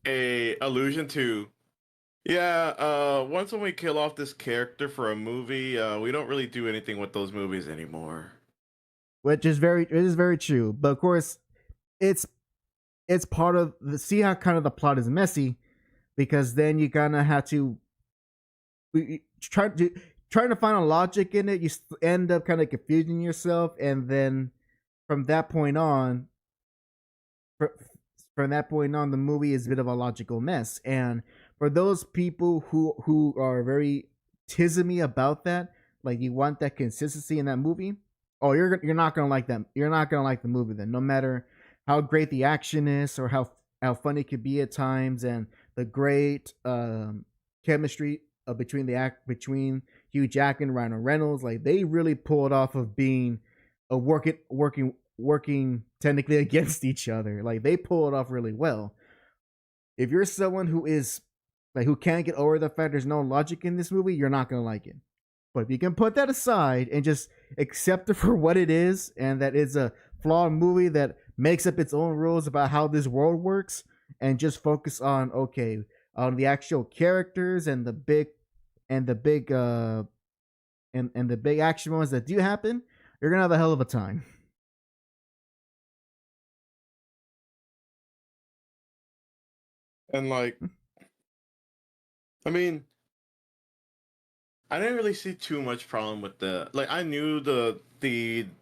a allusion to, once when we kill off this character for a movie, we don't really do anything with those movies anymore. Which is very true. But of course, it's part of see how kind of the plot is messy, because then you kind of have to trying to find a logic in it. You end up kind of confusing yourself, and then from that point on, the movie is a bit of a logical mess. And for those people who are very tismy about that, like you want that consistency in that movie, you're not gonna like them. You're not gonna like the movie then, no matter how great the action is or how funny it could be at times, and the great chemistry between Hugh Jack and Ryan Reynolds. Like, they really pulled off of being working technically against each other. Like, they pull it off really well. If you're someone who is like who can't get over the fact there's no logic in this movie, you're not gonna like it. But if you can put that aside and just accept it for what it is, and that it's a flawed movie that makes up its own rules about how this world works, and just focus on the actual characters and the big and the big action moments that do happen, you're gonna have a hell of a time. And like, I mean, I didn't really see too much problem with the like. I knew the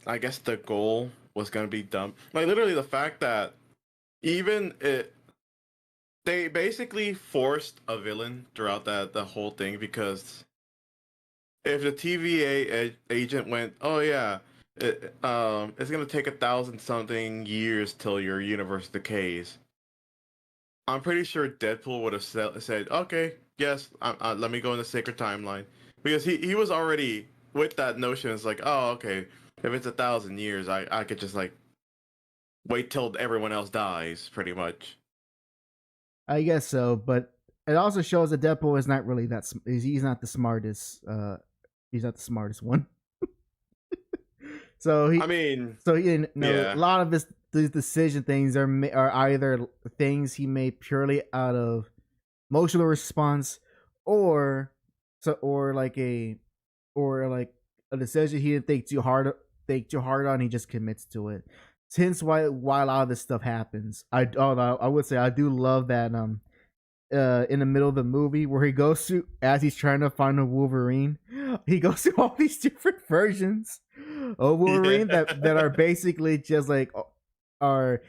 I guess the goal was gonna be dumb. Like literally the fact that even it they basically forced a villain throughout the whole thing because if the TVA agent went, oh yeah, it's gonna take 1,000 something years till your universe decays. I'm pretty sure Deadpool would have said, okay, yes, let me go in the sacred timeline, because he was already with that notion. It's like, oh, okay, if it's 1,000 years, I could just like wait till everyone else dies, pretty much. I guess so, but it also shows that Deadpool is not really that. He's not the smartest. He's not the smartest one. So he, I mean, so you know, yeah, a lot of these decision things are either things he made purely out of emotional response, or or like a decision he didn't think too hard on. He just commits to it. Hence why a lot of this stuff happens. I would say I do love that in the middle of the movie where he goes to, as he's trying to find a Wolverine, he goes through all these different versions of Wolverine yeah. that are basically just like are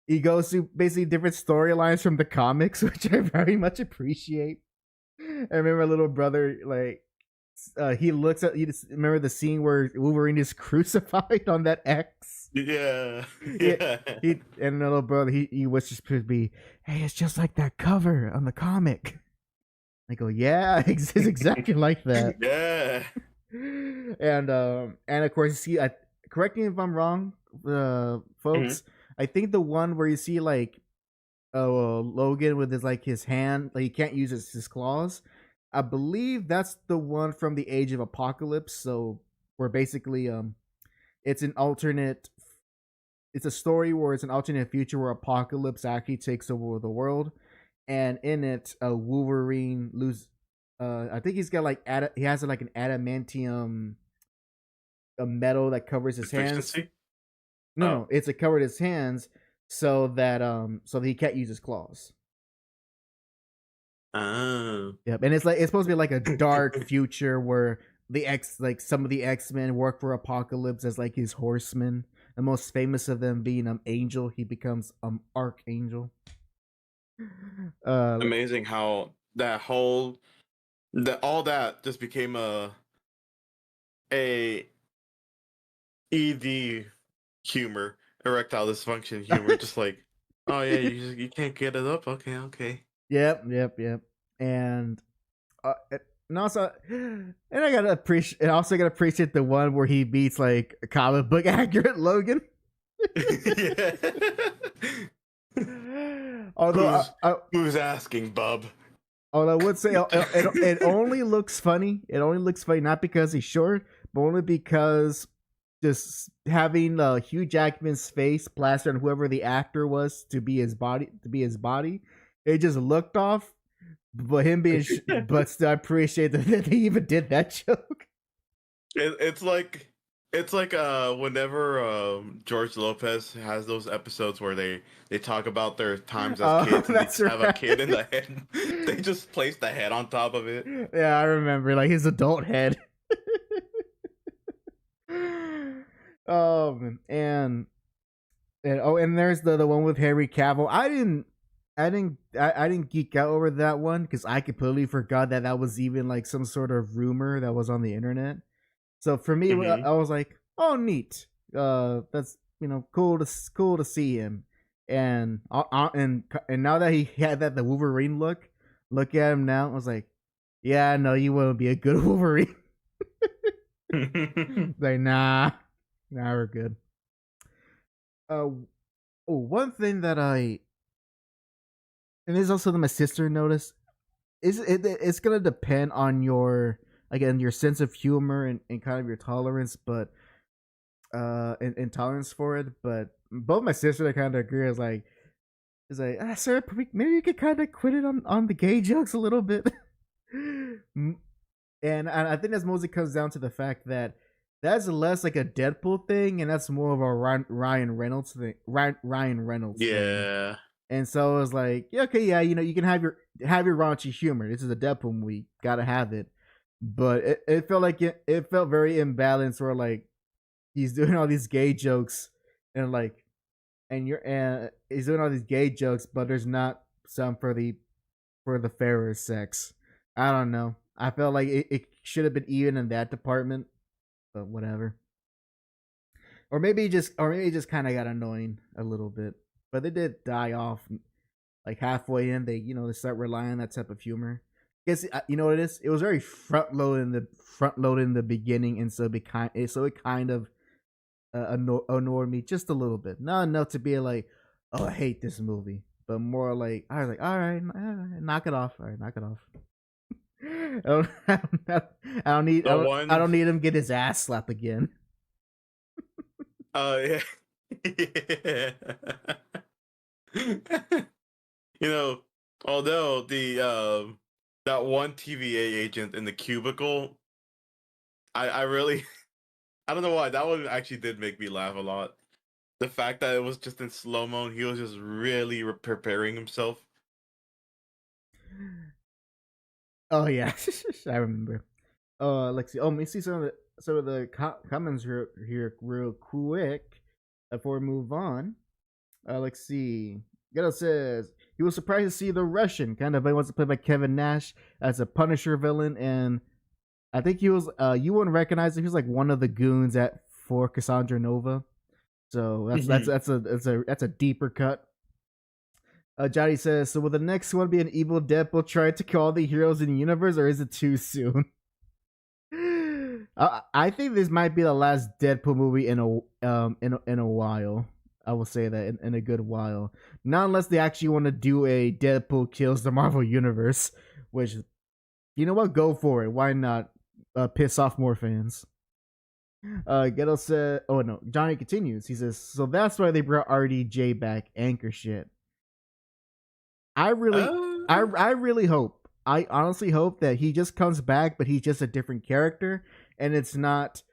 he goes through basically different storylines from the comics, which I very much appreciate. I remember my little brother like he looks at, you just remember the scene where Wolverine is crucified on that X. Yeah, Yeah, yeah, he and little brother he wishes to be, hey, it's just like that cover on the comic. I go, yeah, it's exactly like that. yeah. And of course, you see, correct me if I'm wrong, Mhm. folks. I think the one where you see like Logan with his hand, like he can't use his claws. I believe that's the one from the Age of Apocalypse. So where basically it's an alternate. It's a story where it's an alternate future where Apocalypse actually takes over the world, and in it, Wolverine lose. I think he's got like he has like an adamantium, a metal that covers his hands. Efficiency. No, Oh, no, it's a covered his hands so that he can't use his claws. oh. Yep, and it's supposed to be like a dark future where some of the X-Men work for Apocalypse as like his horsemen. The most famous of them being Angel. He becomes Archangel. Uh, Amazing how that whole that all that just became a ED humor, erectile dysfunction humor. Just like, oh yeah, you can't get it up. Okay, okay. yep. And uh, and also, and I gotta appreciate. And also gotta appreciate the one where he beats like a comic book accurate Logan. Yeah. Although Who's asking, bub? I would say it only looks funny. It only looks funny not because he's short, but only because just having Hugh Jackman's face plastered on whoever the actor was to be his body, it just looked off. But him being, but still, I appreciate that he even did that joke. It's like whenever George Lopez has those episodes where they talk about their times as Oh, kids and they that's just have a right. kid in the head. They just place the head on top of it. Yeah, I remember like his adult head. And there's the one with Harry Cavill. I didn't geek out over that one because I completely forgot that was even like some sort of rumor that was on the internet. So for me, Hmm. I was like, oh, neat. That's cool to see him. And now that he had the Wolverine look at him now. I was like, yeah, no, you wouldn't be a good Wolverine. Like, nah, we're good. One thing that and this is also that my sister noticed it's gonna depend on your, again, your sense of humor and kind of your tolerance, but and tolerance for it. But both my sister I kind of agree. Sir, maybe you could kind of quit it on the gay jokes a little bit. And I think that's mostly comes down to the fact that that's less like a Deadpool thing, and that's more of a Ryan Reynolds thing. Ryan Reynolds thing. Yeah. And so it was like, yeah, okay, yeah, you can have your raunchy humor. This is a Deadpool movie, gotta have it. But it felt like it felt very imbalanced, where like he's doing all these gay jokes, and like, and he's doing all these gay jokes, but there's not some for the fairer sex. I don't know. I felt like it should have been even in that department, but whatever. Or maybe it just kind of got annoying a little bit. But they did die off like halfway in. They start relying on that type of humor. Guess you know what it is. It was very front loaded in the beginning, and so it kind of annoyed me just a little bit. Not enough to be like, oh, I hate this movie, but more like I was like, all right, knock it off. All right, knock it off. I don't need him get his ass slapped again. Oh yeah. Yeah. Although the that one TVA agent in the cubicle, I really I don't know why that one actually did make me laugh a lot. The fact that it was just in slow mo and he was just really preparing himself. Oh yeah, I remember. Let's see. Oh, let me see some of the comments here real quick before we move on. Let's see. Ghetto says he was surprised to see the Russian kind of wants to play by Kevin Nash as a Punisher villain, and I think he was. You wouldn't recognize him. He was like one of the goons for Cassandra Nova. So that's a deeper cut. Johnny says, so will the next one be an evil Deadpool trying to kill all the heroes in the universe, or is it too soon? I think this might be the last Deadpool movie in a while. I will say that in a good while. Not unless they actually want to do a Deadpool kills the Marvel Universe, which, you know what, go for it. Why not piss off more fans? Ghetto said, oh no, Johnny continues. He says, so that's why they brought RDJ back, anchor shit. I really hope. I honestly hope that he just comes back, but he's just a different character, and it's not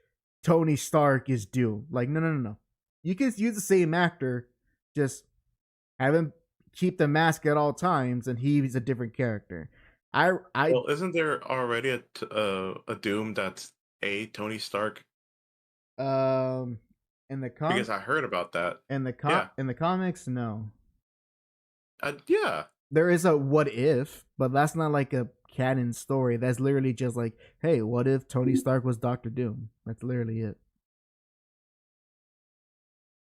Tony Stark is Doom. Like, no. You can use the same actor, just have him keep the mask at all times, and he's a different character. Well, isn't there already a Doom that's a Tony Stark? In the because I heard about that. In the comics, no. Yeah. There is a what if, but that's not like a canon story. That's literally just like, hey, what if Tony Stark was Doctor Doom? That's literally it.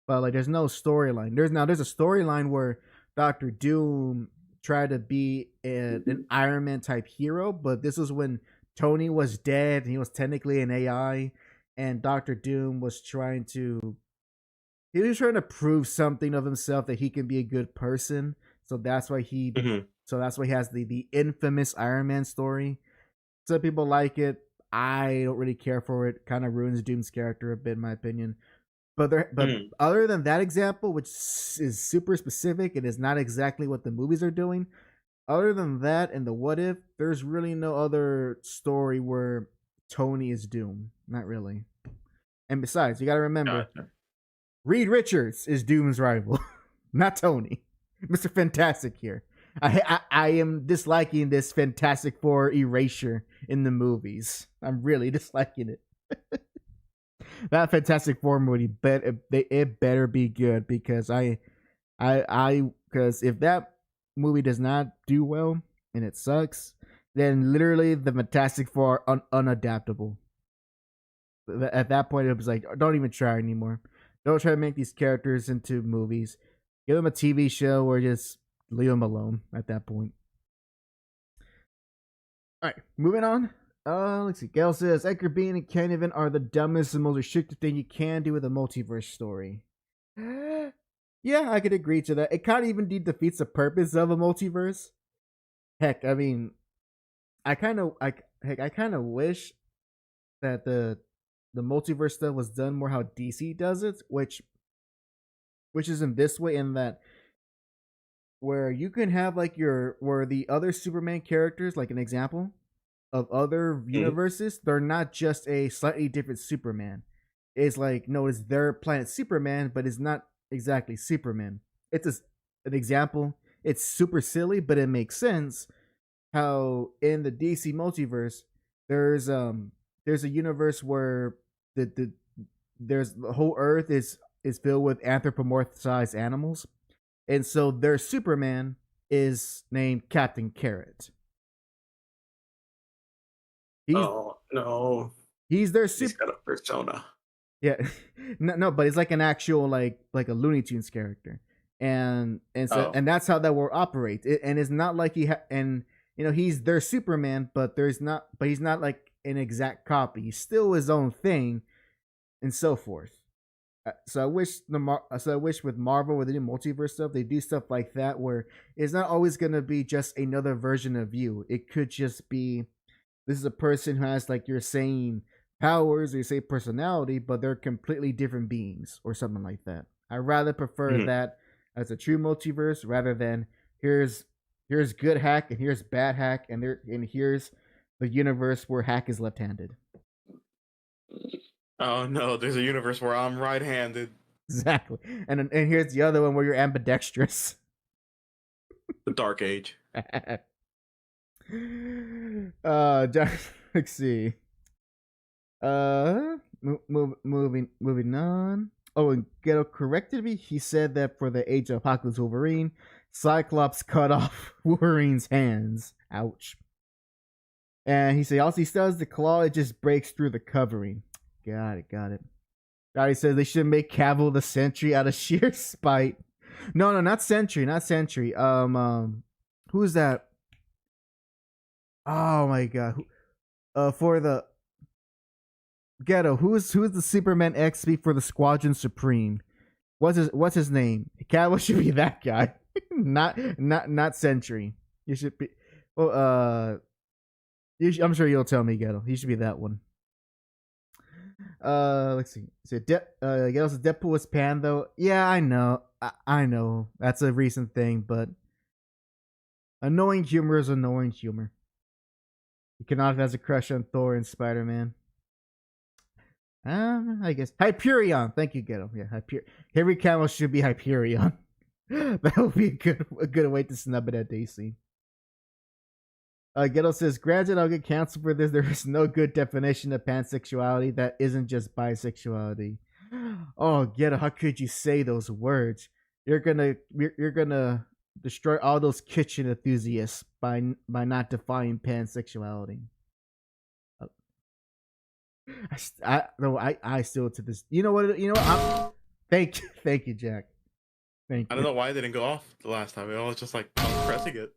But like, there's no storyline. There's a storyline where Doctor Doom tried to be an Iron Man type hero, but this was when Tony was dead and he was technically an AI, and Doctor Doom was trying to prove something of himself, that he can be a good person. So that's why he has the infamous Iron Man story. Some people like it. I don't really care for it. Kind of ruins Doom's character a bit, in my opinion. But other than that example, which is super specific and is not exactly what the movies are doing, other than that and the what if, there's really no other story where Tony is Doom. Not really. And besides, you got to remember, Reed Richards is Doom's rival, not Tony. Mr. Fantastic here. I am disliking this Fantastic Four erasure in the movies. I'm really disliking it. That Fantastic Four movie, it better be good, because because if that movie does not do well and it sucks, then literally the Fantastic Four are unadaptable. At that point, it was like, don't even try anymore. Don't try to make these characters into movies. Give them a TV show, or just leave them alone at that point. All right, moving on. Let's see. Gail says Edgar Bean and Ken Evans are the dumbest and most restrictive thing you can do with a multiverse story. Yeah, I could agree to that. It kind of even defeats the purpose of a multiverse. Heck, I mean, I kind of wish that the multiverse stuff was done more how DC does it, which is in this way, in that where you can have like where the other Superman characters, like an example, of other universes, they're not just a slightly different Superman. It's like, no, it's their planet Superman, but it's not exactly Superman. It's an example. It's super silly, but it makes sense. How in the DC multiverse, there's a universe where the whole Earth is filled with anthropomorphized animals, and so their Superman is named Captain Carrot. Oh no, He's their he's got a persona. Yeah, no, but it's like an actual like a Looney Tunes character, and and that's how that world operates. And it's not like and he's their Superman, but he's not like an exact copy. He's still his own thing, and so forth. So I wish with Marvel, with the new multiverse stuff, they do stuff like that where it's not always gonna be just another version of you. It could just be, this is a person who has, like you're saying, powers, or you say personality, but they're completely different beings or something like that. I rather prefer that as a true multiverse rather than here's good hack and here's bad hack and here's the universe where hack is left-handed. Oh no, there's a universe where I'm right-handed. Exactly. And here's the other one where you're ambidextrous. The Dark Age. Let's see. Moving on. Oh, and Ghetto corrected me. He said that for the Age of Apocalypse Wolverine, Cyclops cut off Wolverine's hands. Ouch. And he said also he still has the claw, it just breaks through the covering. Got it. He says they should make Cavill the Sentry out of sheer spite. No, not Sentry. Who's that? Oh my god. For the Ghetto, who's the Superman XP for the Squadron Supreme? What's his name? Cavill should be that guy. not Sentry. You should be. Well, I'm sure you'll tell me, Ghetto. He should be that one. Let's see. So Ghetto says Deadpool was Pan though. Yeah, I know. I know. That's a recent thing, but annoying humor is annoying humor. You cannot have a crush on Thor and Spider-Man. I guess Hyperion. Thank you, Ghetto. Yeah, Henry Cavill should be Hyperion. That would be a good way to snub it at DC. Ghetto says, granted, I'll get canceled for this. There is no good definition of pansexuality that isn't just bisexuality. Oh, Ghetto, how could you say those words? You're gonna destroy all those kitchen enthusiasts by not defining pansexuality. I still to this. You know what? Thank you, Jack. Thank you. I don't know why they didn't go off the last time. I was just like pressing it.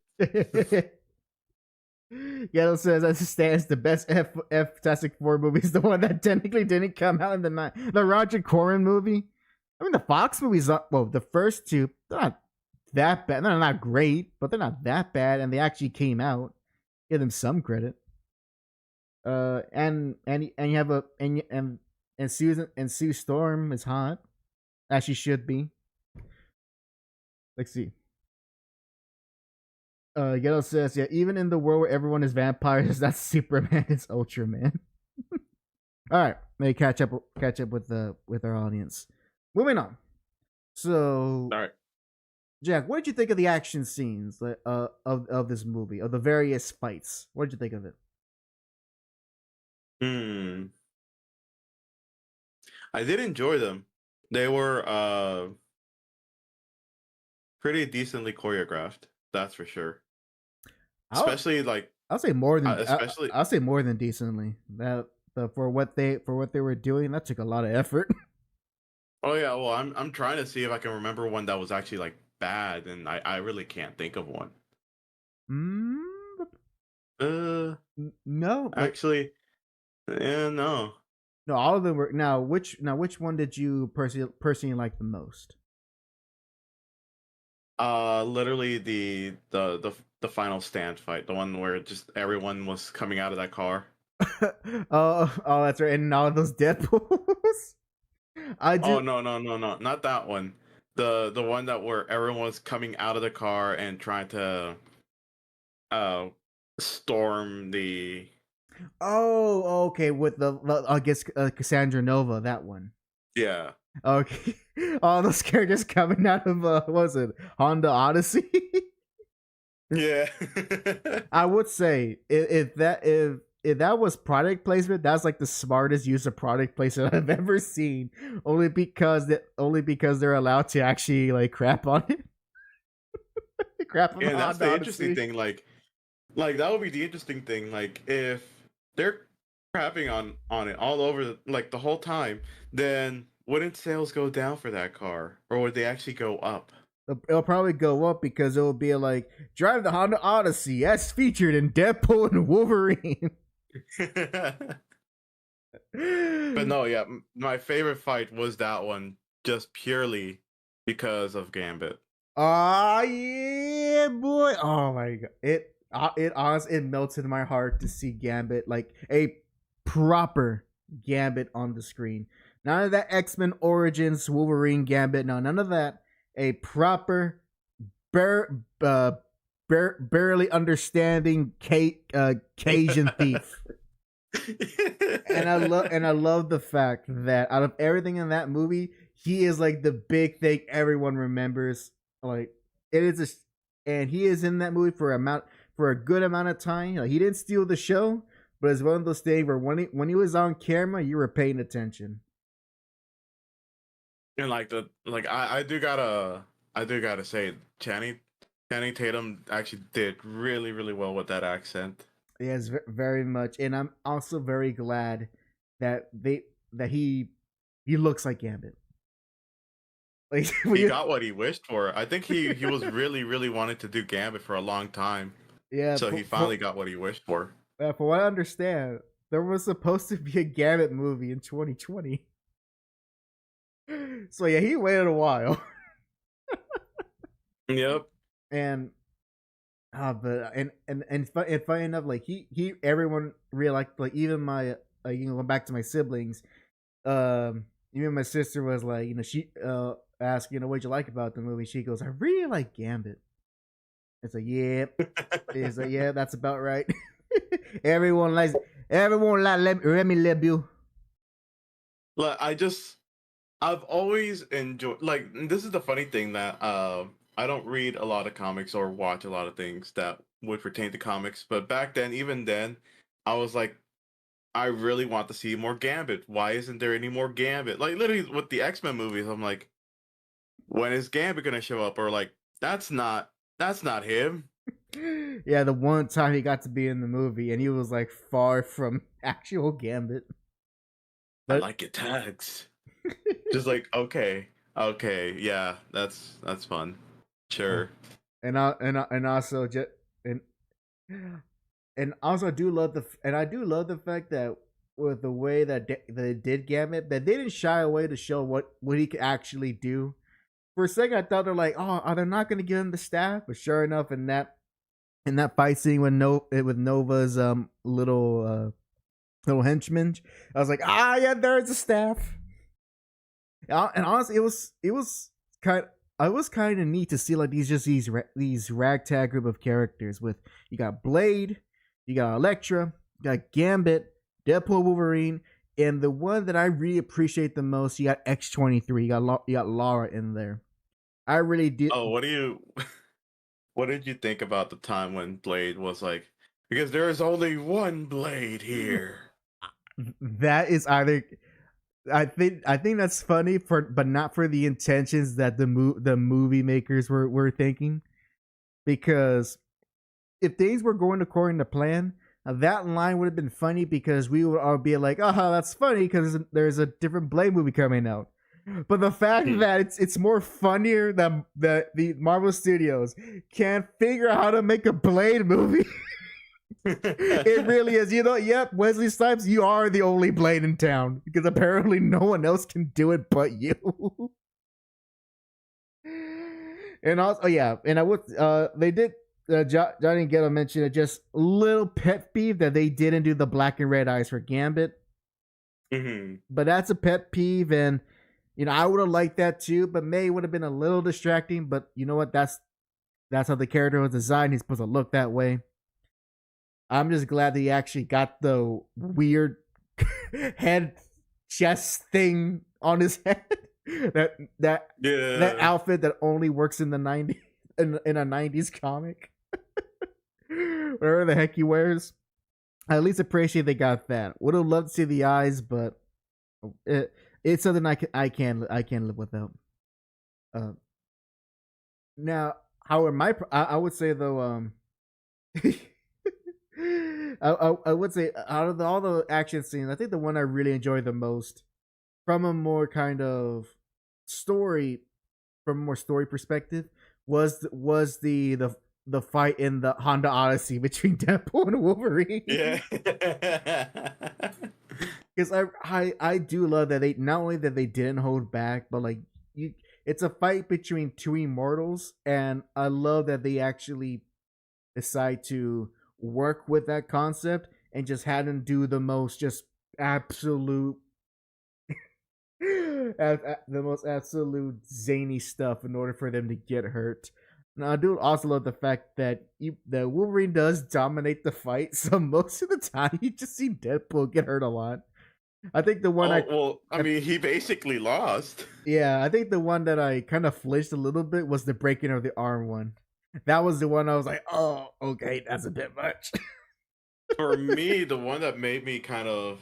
Ghetto says, as it stands, the best Fantastic Four movie is the one that technically didn't come out in the Roger Corman movie. I mean, the Fox movies, the first two, they're not that bad. They're not great, but they're not that bad, and they actually came out. Give them some credit. And you have and Sue Storm is hot, as she should be. Let's see. Ghetto says, yeah, even in the world where everyone is vampires, that's Superman, it's Ultraman. All right, maybe catch up with our audience. Moving on. So, all right, Jack, what did you think of the action scenes of this movie, of the various fights? What did you think of it? I did enjoy them. They were pretty decently choreographed. That's for sure. Especially I'll say more than I'll say more than decently. For what they were doing, that took a lot of effort. Oh yeah, well I'm trying to see if I can remember one that was actually like bad, and I really can't think of one. No, actually, no. No, all of them were. Now, which one did you personally like the most? Literally the final stand fight, the one where just everyone was coming out of that car. Oh, that's right, and all those Deadpools. Oh no, not that one. The one that where everyone was coming out of the car and trying to storm the Oh, okay, with the I guess Cassandra Nova, that one. Yeah. Okay, all those characters coming out of what was it, Honda Odyssey? Yeah. I would say if that was product placement, that's like the smartest use of product placement I've ever seen. Only because they're allowed to actually like crap on it, crap on the And that's Honda the interesting Odyssey. thing. Like that would be the interesting thing. Like if they're crapping on it all over like the whole time, then wouldn't sales go down for that car, or would they actually go up? It'll probably go up because it'll be like drive the Honda Odyssey as featured in Deadpool and Wolverine. But no, yeah, my favorite fight was that one just purely because of Gambit. Ah, yeah, boy. Oh my god. It honestly it melted my heart to see Gambit, like a proper Gambit on the screen. None of that X-Men Origins Wolverine Gambit. No, none of that. A proper bar- uh, barely understanding Cajun thief. And I love the fact that out of everything in that movie, he is like the big thing everyone remembers. Like it is and he is in that movie for a good amount of time. Like, he didn't steal the show, but it's one of those things where when he was on camera, you were paying attention. And I do gotta say Channing Tatum actually did really really well with that accent. Yes, very much, and I'm also very glad that that he looks like Gambit. Like He got what he wished for. I think he was really really wanted to do Gambit for a long time, yeah, so he finally got what he wished for. for what I understand, there was supposed to be a Gambit movie in 2020. So yeah, he waited a while, Yep. and but and funny enough, like he everyone really liked, like even my going back to my siblings, even my sister was like, she asked, what'd you like about the movie? She goes, I really like Gambit. It's like, yeah, it's like, yeah, that's about right. everyone likes everyone like Remy Lebeau. Like I've always enjoyed, like, this is the funny thing that I don't read a lot of comics or watch a lot of things that would pertain to comics, but back then, even then, I was like, I really want to see more Gambit. Why isn't there any more Gambit? Like literally with the X-Men movies, I'm like, when is Gambit gonna show up? Or like, that's not him. Yeah, the one time he got to be in the movie, and he was like far from actual Gambit. I But like your tags. Just like, okay, yeah, that's fun. Sure. and also just and and also I do love the fact that with the way that they did Gambit, that they didn't shy away to show what he could actually do. For a second, I thought they're like, oh, are they not going to give him the staff? But sure enough, in that fight scene with Nova's little henchman, I was like, ah, yeah, there's a staff. And honestly, it was kind. I was kind of neat to see like these ragtag group of characters with you got Blade, you got Elektra, you got Gambit, Deadpool Wolverine, and the one that I really appreciate the most, you got X-23. You got Lara in there. I really did. Oh, what did you think about the time when Blade was like, because there is only one Blade here? That is either I think that's funny but not for the intentions that the movie makers were thinking, because if things were going according to plan, that line would have been funny because we would all be like, "Oh, that's funny because there's a different Blade movie coming out." But the fact that it's more funnier than the Marvel Studios can't figure out how to make a Blade movie. It really is. Yep, Wesley Snipes, you are the only Blade in town because apparently no one else can do it but you. And also, oh yeah, and I would, they did. Johnny Ghetto mentioned it. Just little pet peeve that they didn't do the black and red eyes for Gambit. Mm-hmm. But that's a pet peeve, and I would have liked that too. But May would have been a little distracting. But you know what? That's how the character was designed. He's supposed to look that way. I'm just glad that he actually got the weird head chest thing on his head. that that that Yeah. outfit that only works in the 90s in a 90s comic. Whatever the heck he wears. I at least appreciate they got that. Would have loved to see the eyes, but it's something I can live without. Uh, Now, however, I would say though, I would say out of all the action scenes, I think the one I really enjoyed the most, from a more kind of story, from a more story perspective, was the fight in the Honda Odyssey between Deadpool and Wolverine. Yeah. Because I do love that they not only that they didn't hold back, but like you, it's a fight between two immortals, and I love that they actually decide to work with that concept and just had them do the most just absolute the most absolute zany stuff in order for them to get hurt. Now, I do also love the fact that that Wolverine does dominate the fight, so most of the time you just see Deadpool get hurt a lot. I think the one Oh well, I mean, he basically lost. yeah, I think the one that I kind of flinched a little bit was the breaking of the arm one. That was the one I was like, oh, okay, that's a bit much. For me, the one that made me kind of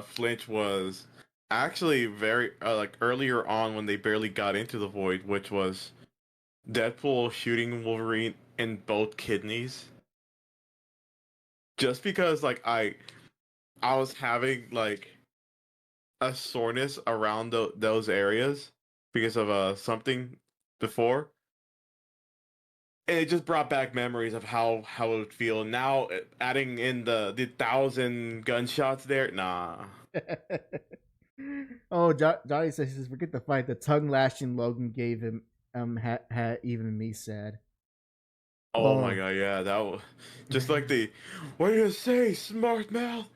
flinch was actually very like earlier on when they barely got into the void, which was Deadpool shooting Wolverine in both kidneys. Just because like I was having like a soreness around those areas because of something before. And it just brought back memories of how it would feel. Now adding in the 1,000 gunshots there, nah. Oh, Johnny says, forget the fight. The tongue lashing Logan gave him had even me sad. Oh my Oh. god, yeah, that was just like the what do you say, smart mouth?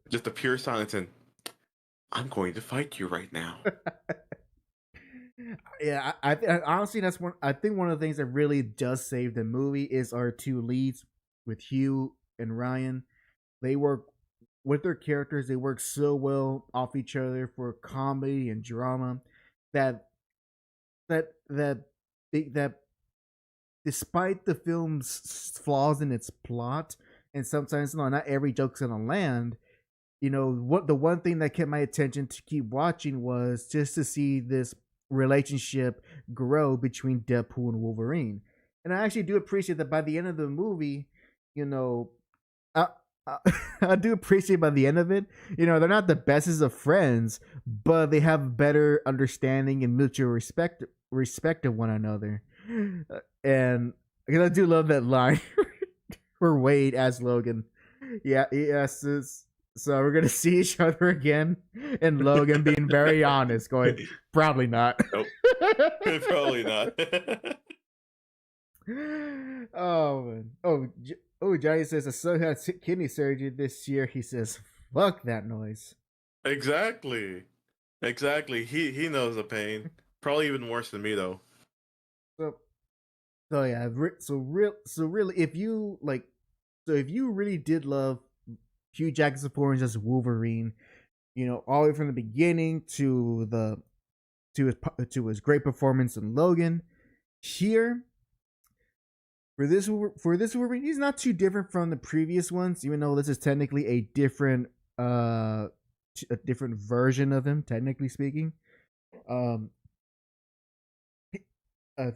Just the pure silence and I'm going to fight you right now. Yeah, honestly that's one. I think one of the things that really does save the movie is our two leads with Hugh and Ryan. They work with their characters. They work so well off each other for comedy and drama that that that despite the film's flaws in its plot, and sometimes not every joke's gonna land. You know what? The one thing that kept my attention to keep watching was just to see this relationship grow between Deadpool and Wolverine. And I actually do appreciate that by the end of the movie, you know, I, I, I do appreciate by the end of it, you know, they're not the bestest of friends, but they have better understanding and mutual respect of one another. And because I do love that line for Wade as Logan. Yeah, yes, so we're gonna see each other again, and Logan being very honest, going, probably not. Nope. Probably not. Oh man. Oh, Johnny says his son had kidney surgery this year. He says, "Fuck that noise." Exactly. Exactly. He knows the pain. Probably even worse than me though. So, so yeah, so really, if you like, so if you really did love Hugh Jackman's performance as Wolverine, you know, all the way from the beginning to his great performance in Logan, here for this Wolverine, he's not too different from the previous ones, even though this is technically a different version of him, technically speaking. Um,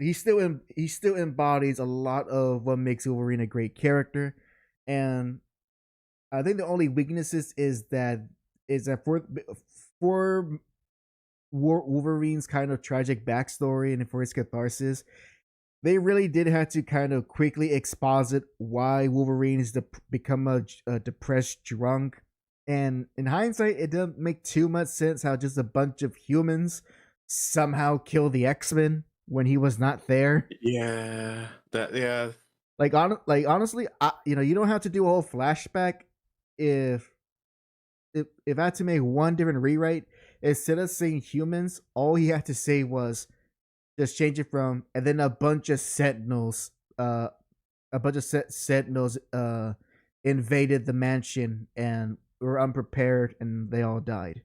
he still embodies a lot of what makes Wolverine a great character, and I think the only weaknesses is that for Wolverine's kind of tragic backstory and for his catharsis, they really did have to kind of quickly exposit why Wolverine is become a depressed drunk. And in hindsight, it doesn't make too much sense how just a bunch of humans somehow kill the X-Men when he was not there. Yeah. That yeah. Like honestly, you know, you don't have to do a whole flashback if I had to make one different rewrite, instead of saying humans, all he had to say was just change it from and then a bunch of sentinels a bunch of sentinels invaded the mansion and were unprepared, and they all died.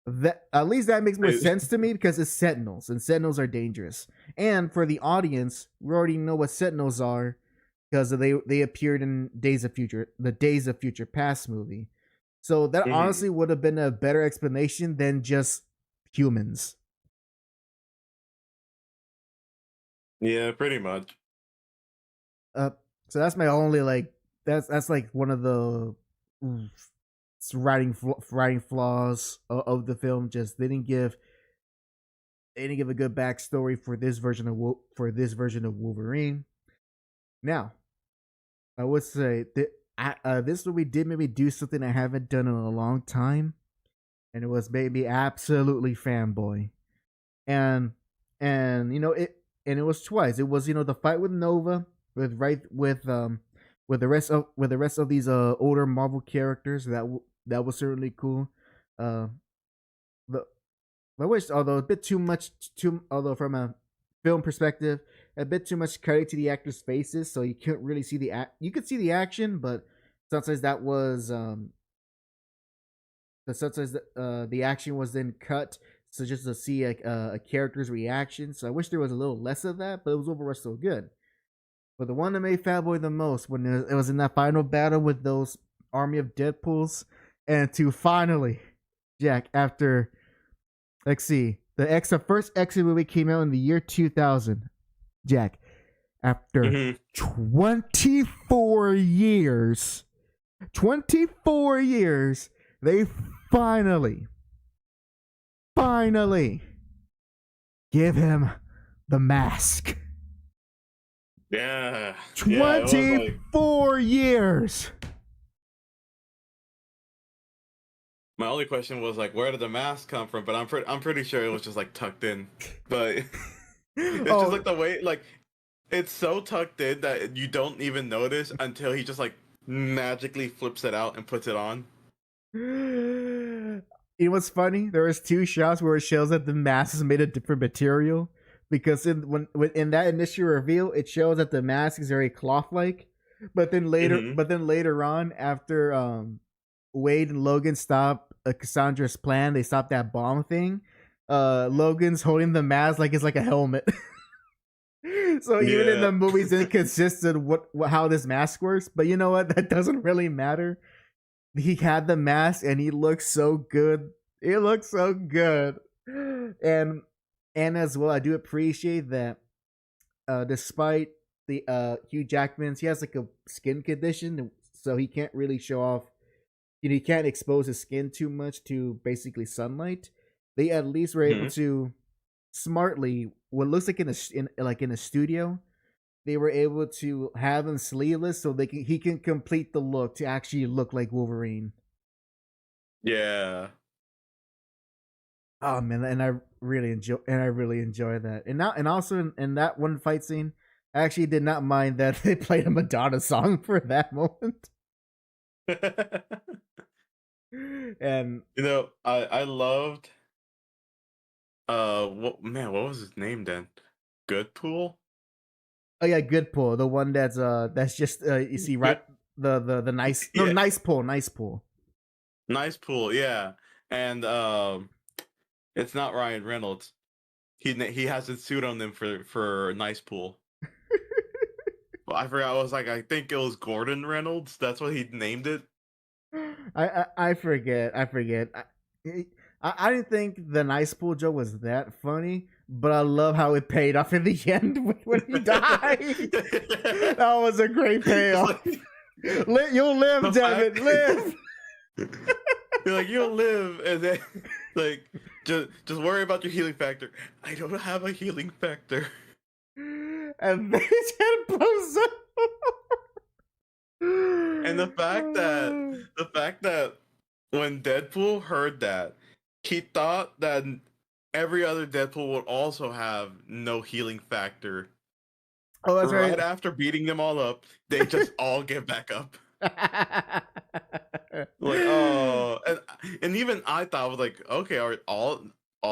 That at least that makes more sense to me because it's sentinels, and sentinels are dangerous. And for the audience, we already know what sentinels are because they appeared in the Days of Future Past movie. So that honestly would have been a better explanation than just humans. Yeah, pretty much. So that's my only like that's like one of the writing flaws of the film. Just they didn't give a good backstory for this version of Wolverine. Now, I would say that this movie did maybe do something I haven't done in a long time, and it was maybe absolutely fanboy, and and it was twice. It was the fight with Nova with the rest of these older Marvel characters. That was certainly cool. Uh, the I wish, although a bit too much, although from a film perspective, a bit too much credit to the actors' faces, so you couldn't really see You could see the action, but sometimes that was sometimes the action was then cut, so just to see a character's reaction. So I wish there was a little less of that, but it was overall still good. But the one that made Fatboy the most when it was in that final battle with those army of Deadpools, and to finally, Jack, after let's see, the first X-Men movie came out in the year 2000. Jack, after 24 years, they finally give him the mask. Yeah. 24 years. My only question was like, where did the mask come from? But I'm pretty sure it was just like tucked in. But it's just like the way, like, it's so tucked in that you don't even notice until he just like magically flips it out and puts it on. You know what's funny? There was 2 shots where it shows that the mask is made of different material, because in that initial reveal, it shows that the mask is very cloth-like, but then later on, after Wade and Logan stop Cassandra's plan, they stop that bomb thing. Logan's holding the mask like it's like a helmet. So even in the movie's inconsistent how this mask works, but you know what? That doesn't really matter. He had the mask and he looks so good. It looks so good. And as well, I do appreciate that despite the Hugh Jackman's, he has like a skin condition, so he can't really show off. He can't expose his skin too much to basically sunlight. They at least were able to smartly, what looks like in a studio, they were able to have him sleeveless so he can complete the look to actually look like Wolverine. Yeah. Oh man, and I really enjoy that. And also in that one fight scene, I actually did not mind that they played a Madonna song for that moment. And I loved what was his name then? Goodpool? Oh yeah, Goodpool, the one that's just you see right the nice nice pool. Nice pool, yeah. And it's not Ryan Reynolds. He has a suit on them for Nice Pool. I forgot. I think it was Gordon Reynolds. That's what he named it. I forget. I didn't think the Nice Pool joke was that funny, but I love how it paid off in the end when he died. That was a great payoff. You'll live, damn it, live. You're like, you'll live, and then like just worry about your healing factor. I don't have a healing factor. And then his head blows up. And the fact that when Deadpool heard that, he thought that every other Deadpool would also have no healing factor. Oh, that's right. Right after beating them all up, they just all get back up. Like, oh, and even I thought, I was like, okay, are all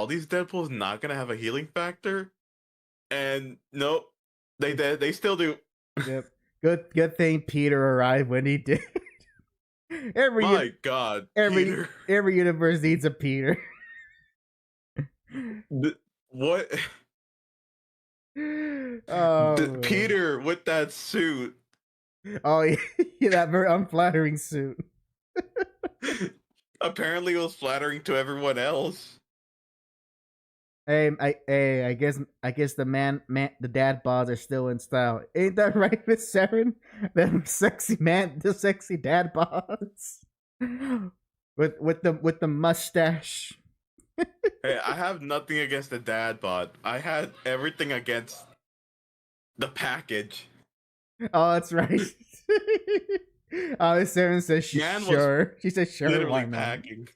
these Deadpools not gonna have a healing factor? And nope, they still do. Yep. Good thing Peter arrived when he did. My God, every Peter. every universe needs a Peter. What? Oh, Peter with that suit. oh yeah, that very unflattering suit. Apparently, it was flattering to everyone else. I guess the dad bods are still in style. Ain't that right, Miss Saren? Them the sexy dad bods with the mustache. Hey, I have nothing against the dad bod. I had everything against the package. Oh, that's right. Oh, Miss Saren says she's Man was sure. She says sure. Why literally not? packing.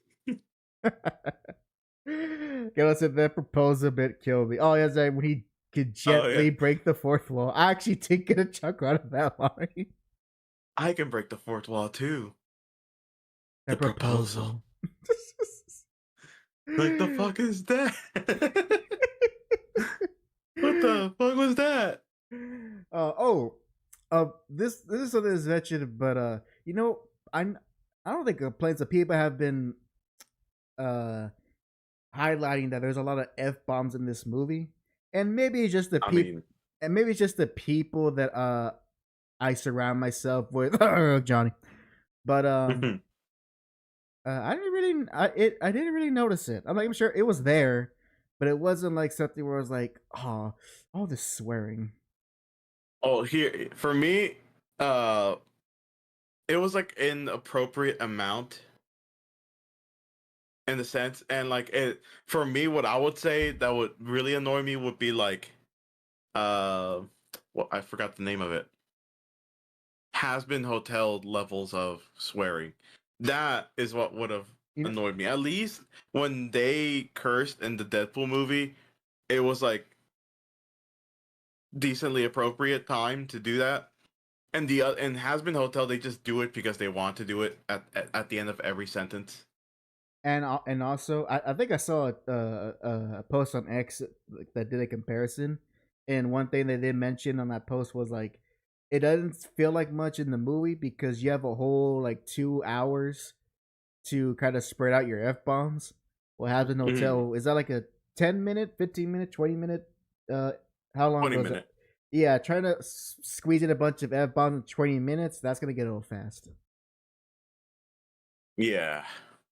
Okay, let's say that proposal bit killed me. Oh, yes, when he could gently break the fourth wall. I actually did get a chuckle out of that line. I can break the fourth wall too. The proposal. Like the fuck is that? What the fuck was that? This is something that's mentioned, but you know, I don't think complaints of people have been highlighting that there's a lot of f bombs in this movie, and maybe it's just the people, and maybe it's just the people that I surround myself with, Johnny. But I didn't really notice it. I'm sure it was there, but it wasn't like something where I was like, oh, all this swearing. Oh, here for me, it was like an appropriate amount in the sense, and like it for me, what I would say that would really annoy me would be like, well, I forgot the name of it. Has been hotel levels of swearing. That is what would have annoyed me. At least when they cursed in the Deadpool movie, it was like decently appropriate time to do that. And and Has Been Hotel, they just do it because they want to do it at the end of every sentence. And also, I think I saw a post on X that did a comparison, and one thing they did mention on that post was like, it doesn't feel like much in the movie because you have a whole like 2 hours to kind of spread out your f bombs. What happens in hotel is that like a 10-minute, 15-minute, 20-minute? How long 20 goes minute. it? Yeah, trying to squeeze in a bunch of f bombs in 20 minutes. That's gonna get a little fast. Yeah.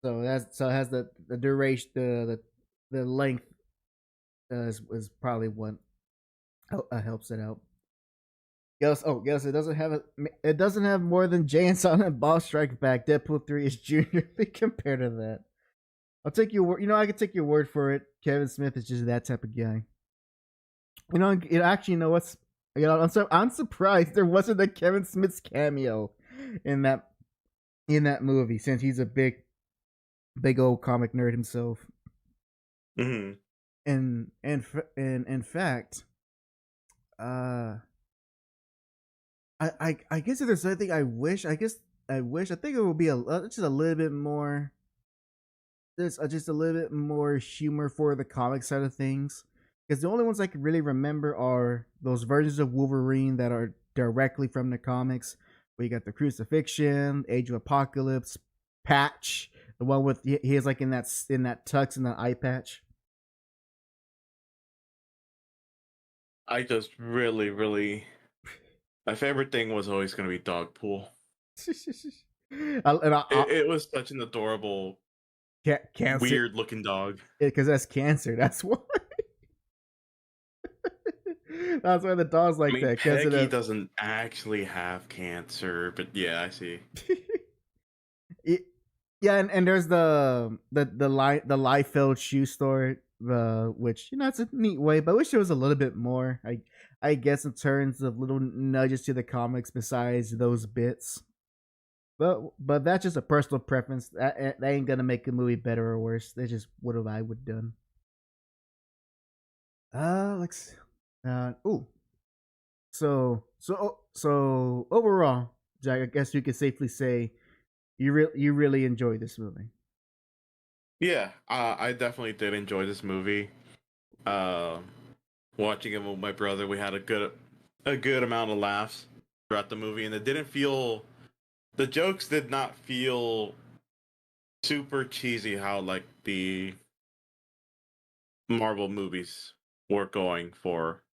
So it has the duration, the length is probably what helps it out. Yes. It doesn't have more than Jay and Silent Bob Strike Back. Deadpool 3 is junior compared to that. I'll take your word. I can take your word for it. Kevin Smith is just that type of guy. Actually, what's? I'm surprised there wasn't a Kevin Smith's cameo in that movie, since he's a big old comic nerd himself. And in fact, I guess if there's anything I think it would be just a little bit more. There's just a little bit more humor for the comic side of things, because the only ones I can really remember are those versions of Wolverine that are directly from the comics. Where you got the Crucifixion, Age of Apocalypse, Patch, the one with he is like in that tux and that eye patch. I just really my favorite thing was always going to be Dogpool. It was such an adorable, weird looking dog. Because that's cancer. That's why. That's why the dog's like that. Peggy doesn't actually have cancer, but yeah, I see. Yeah, and there's the Liefeld shoe store, which it's a neat way, but I wish there was a little bit more. I guess in terms of little nudges to the comics besides those bits. But that's just a personal preference. That ain't gonna make the movie better or worse. That's just what I would have done. Let's. So overall, Jack, I guess you could safely say you really enjoyed this movie. Yeah, I definitely did enjoy this movie. Watching it with my brother, we had a good amount of laughs. throughout the movie, and it didn't feel. The jokes did not feel super cheesy how like the Marvel movies were going for.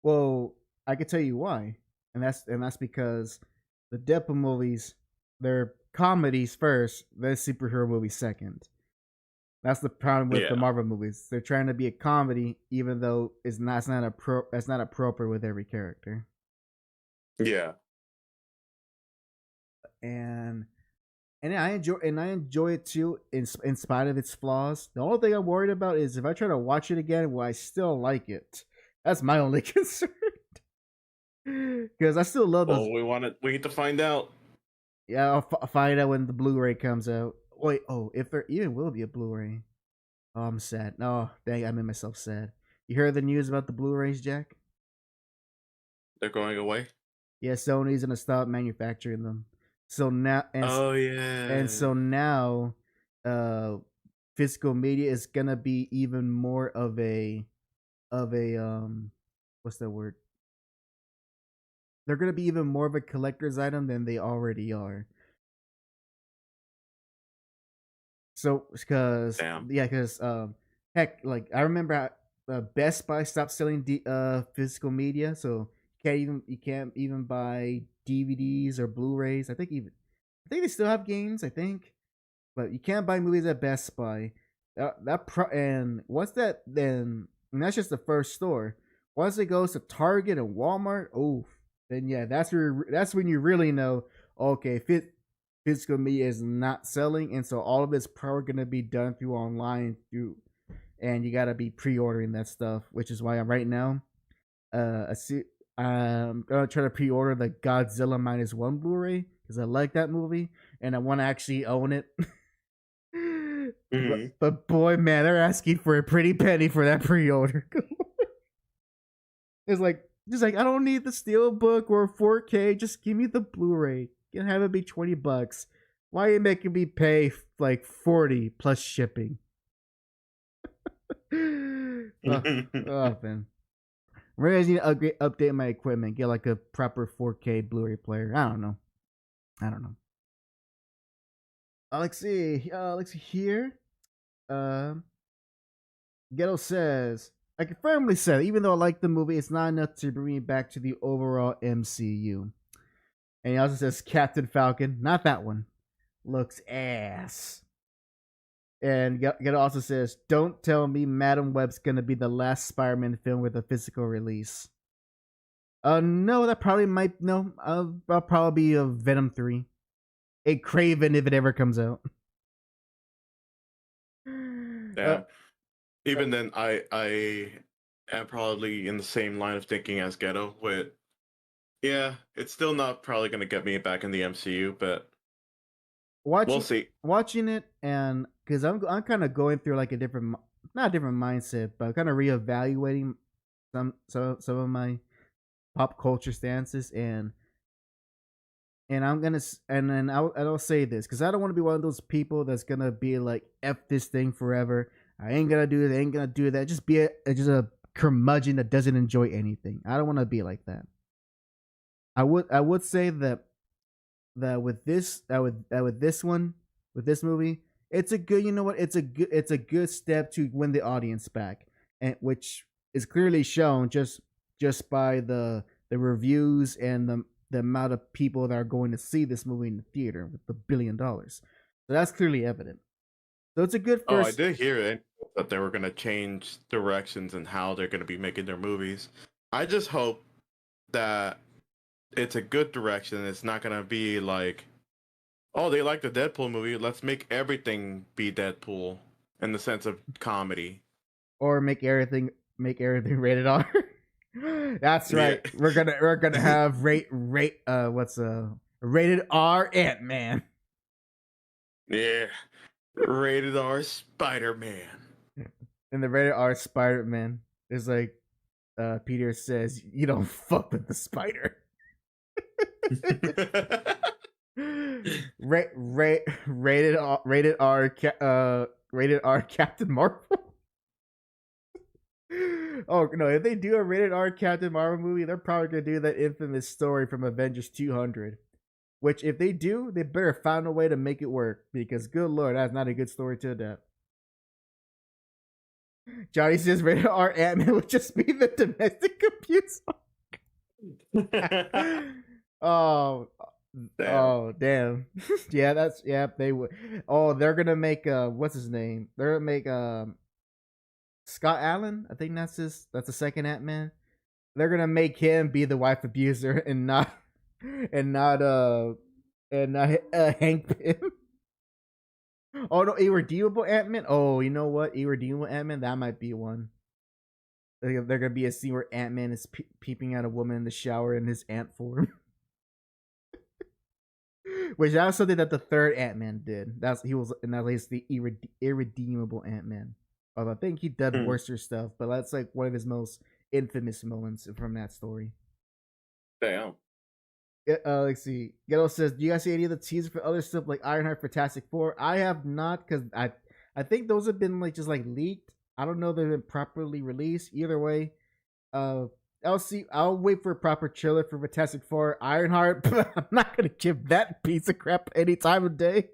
Well, I could tell you why, and that's because the Deadpool movies, they're comedies first, then superhero movies second. That's the problem with the Yeah, Marvel movies. They're trying to be a comedy, even though it's not appropriate with every character. yeah. And I enjoy it too, in spite of its flaws. The only thing I'm worried about is if I try to watch it again, will I still like it? That's my only concern. Because I still love those. Well, we need to find out. Yeah, I'll find out when the Blu-ray comes out. Wait, oh, if there even will be a Blu-ray. Oh, I'm sad. No, dang, I made myself sad. You heard the news about the Blu-rays, Jack? They're going away. Yeah, Sony's gonna stop manufacturing them. So now, Oh yeah. and so now, uh, physical media is gonna be even more of a what's that word? They're gonna be even more of a collector's item than they already are. So, Damn. because heck, like I remember Best Buy stopped selling physical media, so you can't even buy DVDs or Blu-rays. I think they still have games. I think, but you can't buy movies at Best Buy. And what's that then? And that's just the first store. Once it goes to Target and Walmart, oh, then yeah, that's when you really know. Okay, physical media is not selling, and so all of it's probably gonna be done through online and you gotta be pre-ordering that stuff, which is why I'm right now. I'm gonna try to pre-order the Godzilla -1 Blu-ray because I like that movie and I want to actually own it. Mm-hmm. But boy, man, they're asking for a pretty penny for that pre-order. It's like just like I don't need the steelbook or 4K. Just give me the Blu-ray. You can have it be $20. Why are you making me pay like 40 plus shipping? Oh man. Maybe I need to update my equipment, get like a proper 4K Blu-ray player. I don't know. Let's see here. Um, Ghetto says, I can firmly say, even though I like the movie, it's not enough to bring me back to the overall MCU. And he also says Captain Falcon, not that one, looks ass. And Ghetto also says, don't tell me Madam Web's gonna be the last Spider-Man film with a physical release. No, that probably might. No, I'll probably be a Venom 3. A Craven if it ever comes out. Yeah. Even then, I am probably in the same line of thinking as Ghetto. With yeah, it's still not probably going to get me back in the MCU, but we'll see. Watching it, and because I'm kind of going through like not a different mindset, but kind of reevaluating some of my pop culture stances, and I'll say this because I don't want to be one of those people that's gonna be like F this thing forever. I ain't gonna do it. I ain't gonna do that. Just be just a curmudgeon that doesn't enjoy anything. I don't want to be like that. I would say with this with this movie, it's a good, you know what, it's a good step to win the audience back, and which is clearly shown just by the reviews and the amount of people that are going to see this movie in the theater with the $1 billion. So that's clearly evident. So it's a good first. Oh, I did hear it that they were going to change directions and how they're going to be making their movies. I just hope that it's a good direction. It's not going to be like, oh, they like the Deadpool movie. Let's make everything be Deadpool in the sense of comedy, or make everything rated R. That's right. Yeah. We're gonna have rated R Ant-Man. Yeah, rated R Spider-Man. And the rated R Spider-Man is like Peter says, you don't fuck with the spider. Rated R Captain Marvel. Oh no! If they do a rated R Captain Marvel movie, they're probably gonna do that infamous story from Avengers 200. Which, if they do, they better find a way to make it work because, good lord, that's not a good story to adapt. Johnny says rated R Ant-Man would just be the domestic abuse. Oh, Damn. oh, damn. Yeah, they would. Oh, they're gonna make what's his name? They're gonna make Scott Allen. I think that's the second Ant-Man. They're gonna make him be the wife abuser and not and not Hank Pym. Oh no, irredeemable Ant-Man. Oh, you know what? Irredeemable Ant-Man. That might be one. They're gonna be a scene where Ant-Man is peeping at a woman in the shower in his ant form. Which that was something that the third Ant-Man did. And that was the irredeemable Ant-Man. Although I think he did worse stuff, but that's like one of his most infamous moments from that story. Damn. Let's see. Ghetto says, "Do you guys see any of the teasers for other stuff like Ironheart, Fantastic Four?" I have not, because I think those have been like just like leaked. I don't know if they've been properly released. Either way, I'll see. I'll wait for a proper trailer for Fantastic Four, Ironheart, but I'm not gonna give that piece of crap any time of day.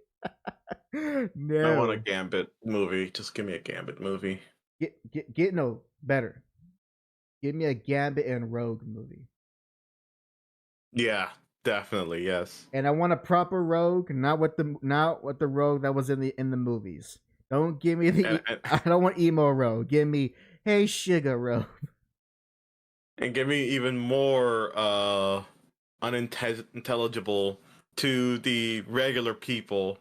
No. I want a Gambit movie. Just give me a Gambit movie. Get no better. Give me a Gambit and Rogue movie. Yeah, definitely, yes. And I want a proper Rogue, not what the Rogue that was in the movies. Don't give me I don't want emo Rogue. Give me hey Sugar Rogue. And give me even more unintelligible to the regular people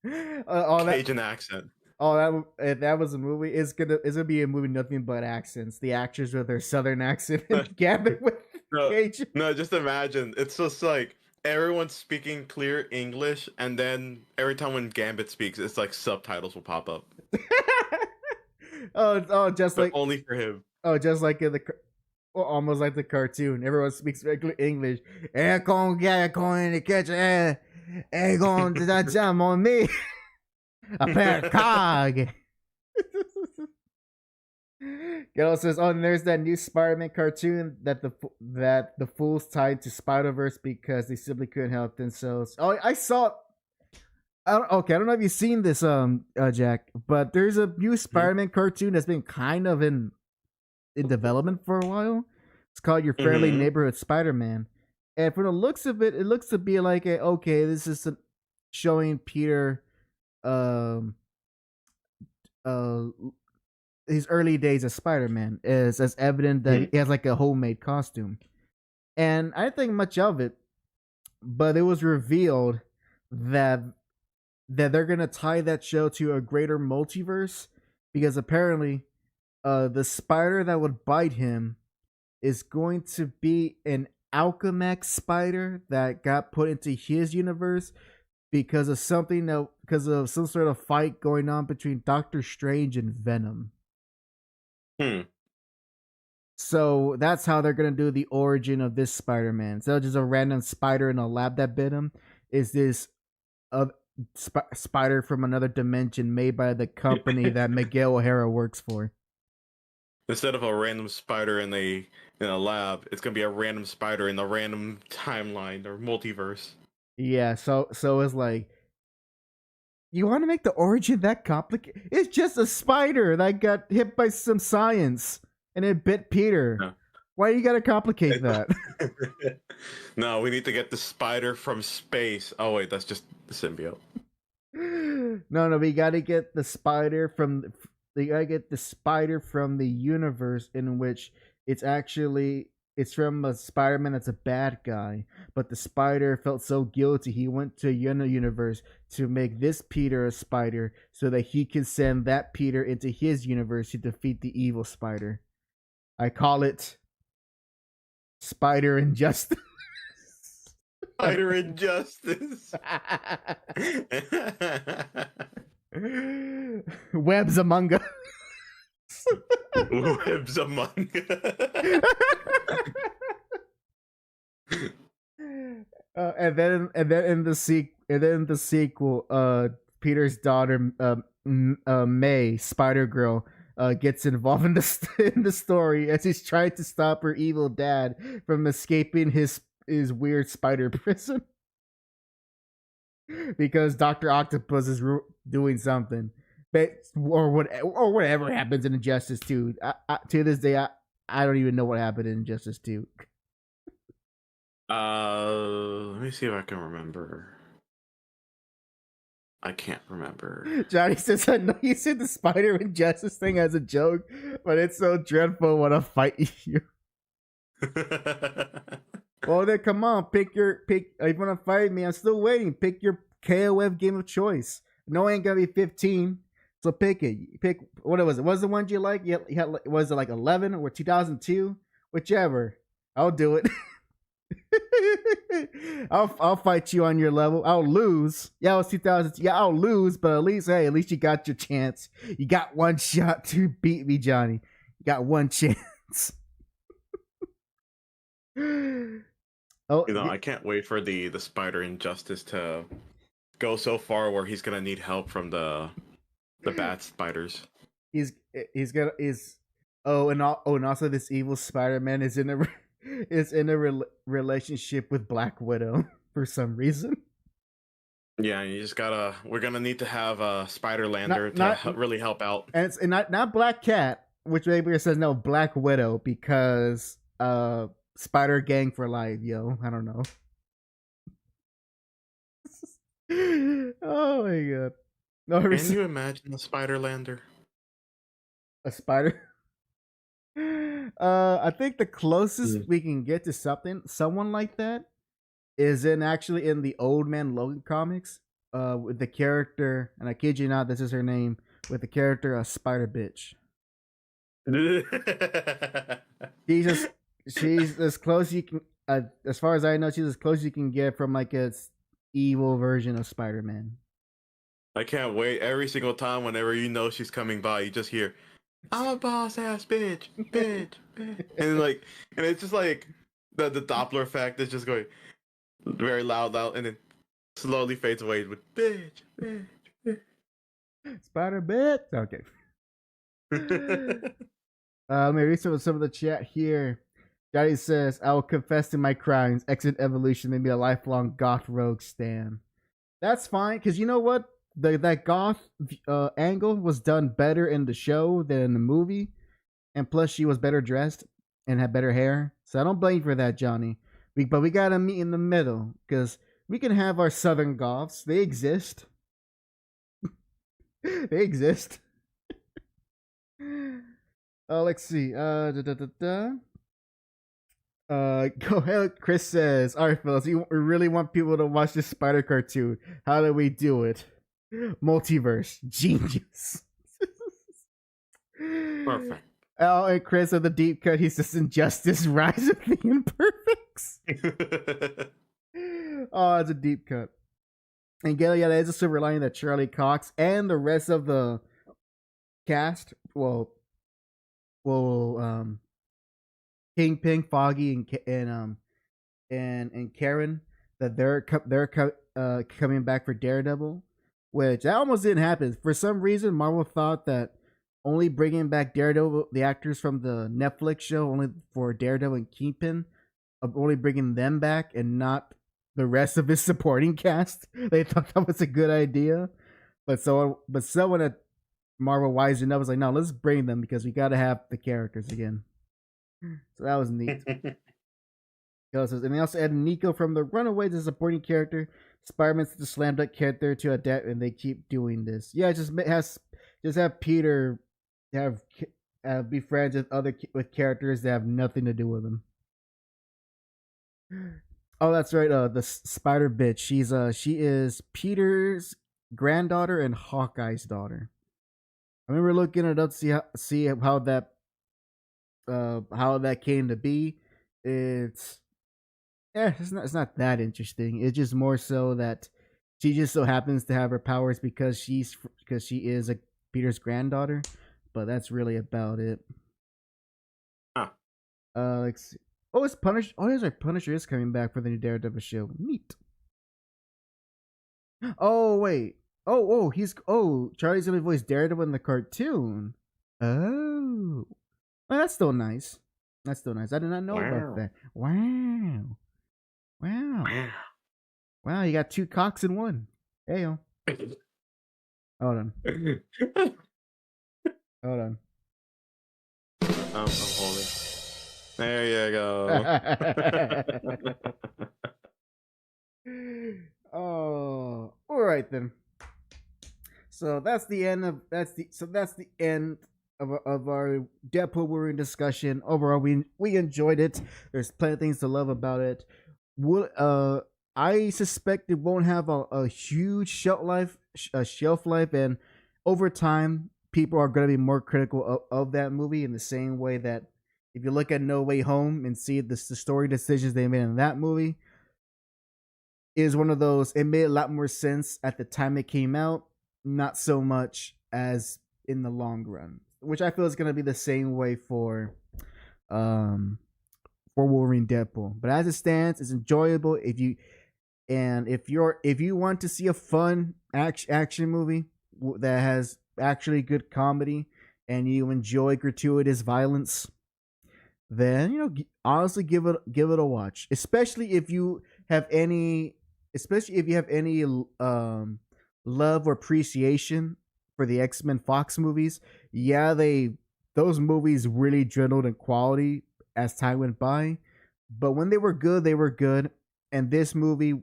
Cajun accent. Oh, if that was a movie, it's gonna be a movie nothing but accents. The actors with their southern accent and Gambit with Cajun. No, just imagine. It's just like everyone's speaking clear English, and then every time when Gambit speaks, it's like subtitles will pop up. Just but like only for him. Oh, just like in almost like the cartoon. Everyone speaks regular English. And gonna get going in the kitchen. And gonna jump on me. A pair of cog. Ghetto says, "Oh, and there's that new Spider-Man cartoon that the fools tied to Spider-Verse because they simply couldn't help themselves." Oh, I saw. I don't know if you've seen this, Jack, but there's a new Spider-Man cartoon that's been kind of in development for a while. It's called Your Friendly Neighborhood Spider-Man, and from the looks of it, it looks to be like this is showing Peter, his early days as Spider-Man is as evident that he has like a homemade costume, and I didn't think much of it, but it was revealed that they're gonna tie that show to a greater multiverse because apparently, the spider that would bite him is going to be an Alchemax spider that got put into his universe because of some sort of fight going on between Doctor Strange and Venom. So that's how they're gonna do the origin of this Spider-Man. So just a random spider in a lab that bit him is this spider from another dimension made by the company that Miguel O'Hara works for. Instead of a random spider in a lab, it's gonna be a random spider in the random timeline or multiverse. Yeah, so it's like, you want to make the origin that complicated? It's just a spider that got hit by some science and it bit Peter. No. Why you gotta complicate that? No, we need to get the spider from space. Oh wait, that's just the symbiote. No, we gotta get the spider from the universe in which it's from a Spider-Man that's a bad guy, but the spider felt so guilty he went to another universe to make this Peter a spider so that he can send that Peter into his universe to defeat the evil spider. I call it Spider Injustice. Spider Injustice. Webs Among Us. Webs Among Us. And then in the sequel, Peter's daughter, May, Spider Girl, gets involved in in the story as he's trying to stop her evil dad from escaping his weird spider prison because Doctor Octopus is doing something, but or whatever happens in Injustice 2. To this day, I don't even know what happened in Injustice 2. Let me see if I can remember. I can't remember. Johnny says, I know you said the Spider Injustice thing as a joke, but it's so dreadful when I fight you. Well, then come on, pick. If you want to fight me, I'm still waiting. Pick your KOF game of choice. No, it ain't gonna be 15, so pick it. Pick what was it? Was the one you like? Was it like 11 or 2002? Whichever. I'll do it. I'll fight you on your level. I'll lose. Yeah, it was 2000. Yeah, I'll lose, but at least you got your chance. You got one shot to beat me, Johnny. You got one chance. Oh, I can't wait for the Spider Injustice to go so far where he's gonna need help from the bad spiders. And also this evil Spider-Man is in a relationship with Black Widow for some reason. Yeah, we're gonna need to have Spider-Lander to really help out. And it's not Black Cat, which maybe says no, Black Widow, because Spider Gang for life, yo. I don't know. Oh my god. No, can you imagine a Spider-Lander? A spider? I think the closest we can get to someone like that is in the Old Man Logan comics, with the character, and I kid you not, this is her name, with the character Spider Bitch. She's as close you can, as far as I know, she's as close as you can get from like a evil version of Spider-Man. I can't wait. Every single time, whenever you know she's coming by, you just hear, "I'm a boss ass bitch, bitch, bitch," and it's just like the Doppler effect is just going very loud, and then slowly fades away with bitch, bitch, bitch. Spider bitch. Okay. Maybe some of the chat here. Johnny says, "I will confess to my crimes. Exit Evolution made me a lifelong goth rogue stan." That's fine, because you know what? That goth angle was done better in the show than in the movie, and plus she was better dressed and had better hair. So I don't blame you for that, Johnny. But we gotta meet in the middle, because we can have our southern goths. They exist. They exist. Let's see. Go ahead. Chris says, "All right, fellas, we really want people to watch this spider cartoon. How do we do it? Multiverse, genius." Perfect. Oh, and Chris of the deep cut, he says, "Injustice, Rise of the Imperfects." Oh, it's a deep cut. And yeah, there's a silver lining that Charlie Cox and the rest of the cast, Kingpin, Foggy, and Karen, that they're coming back for Daredevil, which that almost didn't happen. For some reason, Marvel thought that only bringing back Daredevil, the actors from the Netflix show, only for Daredevil and Kingpin, only bringing them back and not the rest of his supporting cast. They thought that was a good idea, but someone at Marvel wisened up, was like, "No, let's bring them because we got to have the characters again." So that was neat. And they also added Nico from the Runaways as a supporting character. Spider-Man's the slam dunk character to adapt, and they keep doing this. Yeah, just have Peter be friends with characters that have nothing to do with him. Oh, that's right. The Spider Bitch. She is Peter's granddaughter and Hawkeye's daughter. I remember looking it up to see how that came to be. It's not that interesting. It's just more so that she just so happens to have her powers because she is Peter's granddaughter, but that's really about it. Let's see. Oh, it's Punisher. Oh, there's like Punisher is coming back for the new Daredevil show. Neat. Oh wait. Charlie's gonna voice Daredevil in the cartoon. Oh, well, that's still nice. That's still nice. I did not know about Wow. that. Wow. Wow. Wow, you got two cocks in one. Hey, hold on. Hold on. I'm holding. There you go. Oh, all right then. So that's the end of our Deadpool Wolverine discussion. Overall, we enjoyed it. There's plenty of things to love about it. I suspect it won't have a huge shelf life, and over time, people are going to be more critical of that movie in the same way that if you look at No Way Home and see the story decisions they made in that movie, is one of those. It made a lot more sense at the time it came out, not so much as in the long run, which I feel is going to be the same way for Wolverine Deadpool. But as it stands, it's enjoyable. If you want to see a fun action movie that has actually good comedy and you enjoy gratuitous violence, then honestly give it a watch. Especially if you have any love or appreciation for the X-Men Fox movies. Yeah, those movies really dwindled in quality as time went by, but when they were good, and this movie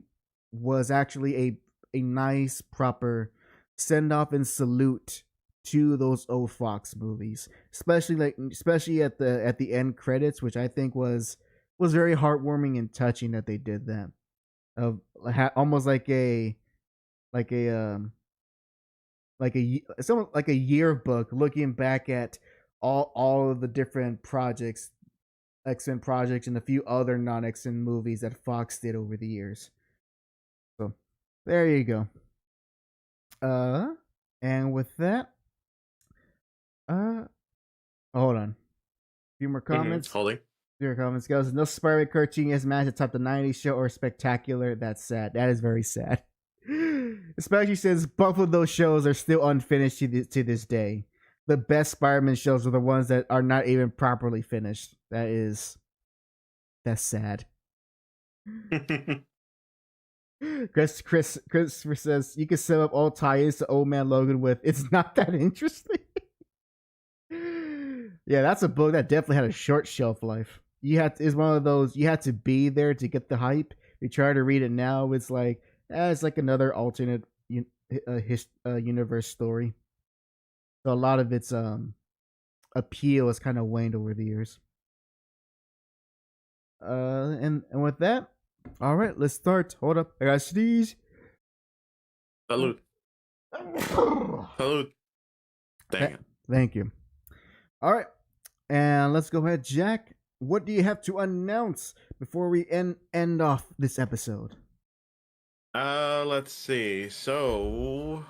was actually a nice proper send off and salute to those old Fox movies, especially at the end credits, which I think was very heartwarming and touching that they did that. Of almost like a somewhat like a yearbook looking back at all of the different projects, X-Men projects, and a few other non-X-Men movies that Fox did over the years. So there you go. And with that, hold on. A few more comments. Holding. Your comments goes, no Spider-Man cartoon has managed to top the 90s show or spectacular. That's sad. That is very sad. Especially since both of those shows are still unfinished to this day. The best Spider-Man shows are the ones that are not even properly finished. That's sad. Christopher says you can set up all tie-ins to Old Man Logan with "It's not that interesting." Yeah, that's a book that definitely had a short shelf life. It's one of those you had to be there to get the hype. If you try to read it now, it's like another alternate universe story. So a lot of its appeal has kind of waned over the years. And with that, all right, let's start. Hold up, I got sneeze. Salute. Salute. Dang it. Thank you. All right, and let's go ahead, Jack. What do you have to announce before we end off this episode? Let's see. So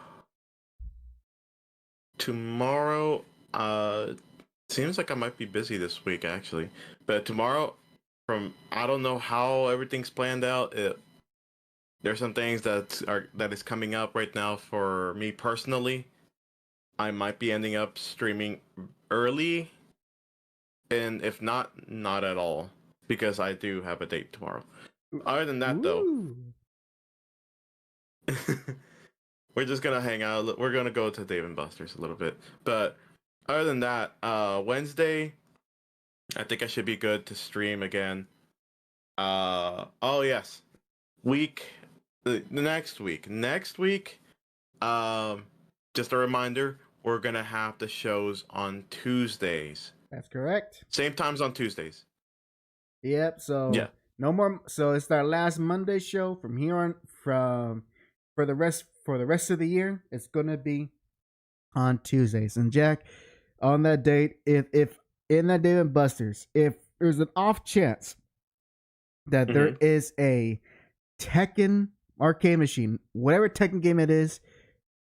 tomorrow, seems like I might be busy this week actually. But tomorrow, I don't know how everything's planned out. There's some things that is coming up right now for me personally. I might be ending up streaming early, and if not at all, because I do have a date tomorrow. Other than that, though, we're just gonna hang out. We're gonna go to Dave & Buster's a little bit, but other than that, Wednesday, I think I should be good to stream again. Oh yes, the next week, just a reminder, we're gonna have the shows on Tuesdays. That's correct. Same times on Tuesdays. Yep. So yeah, no more. So it's our last Monday show from here on. For the rest of the year, it's gonna be on Tuesdays. And Jack, on that date, if in that Dave & Buster's, if there's an off chance that there is a Tekken arcade machine, whatever Tekken game it is,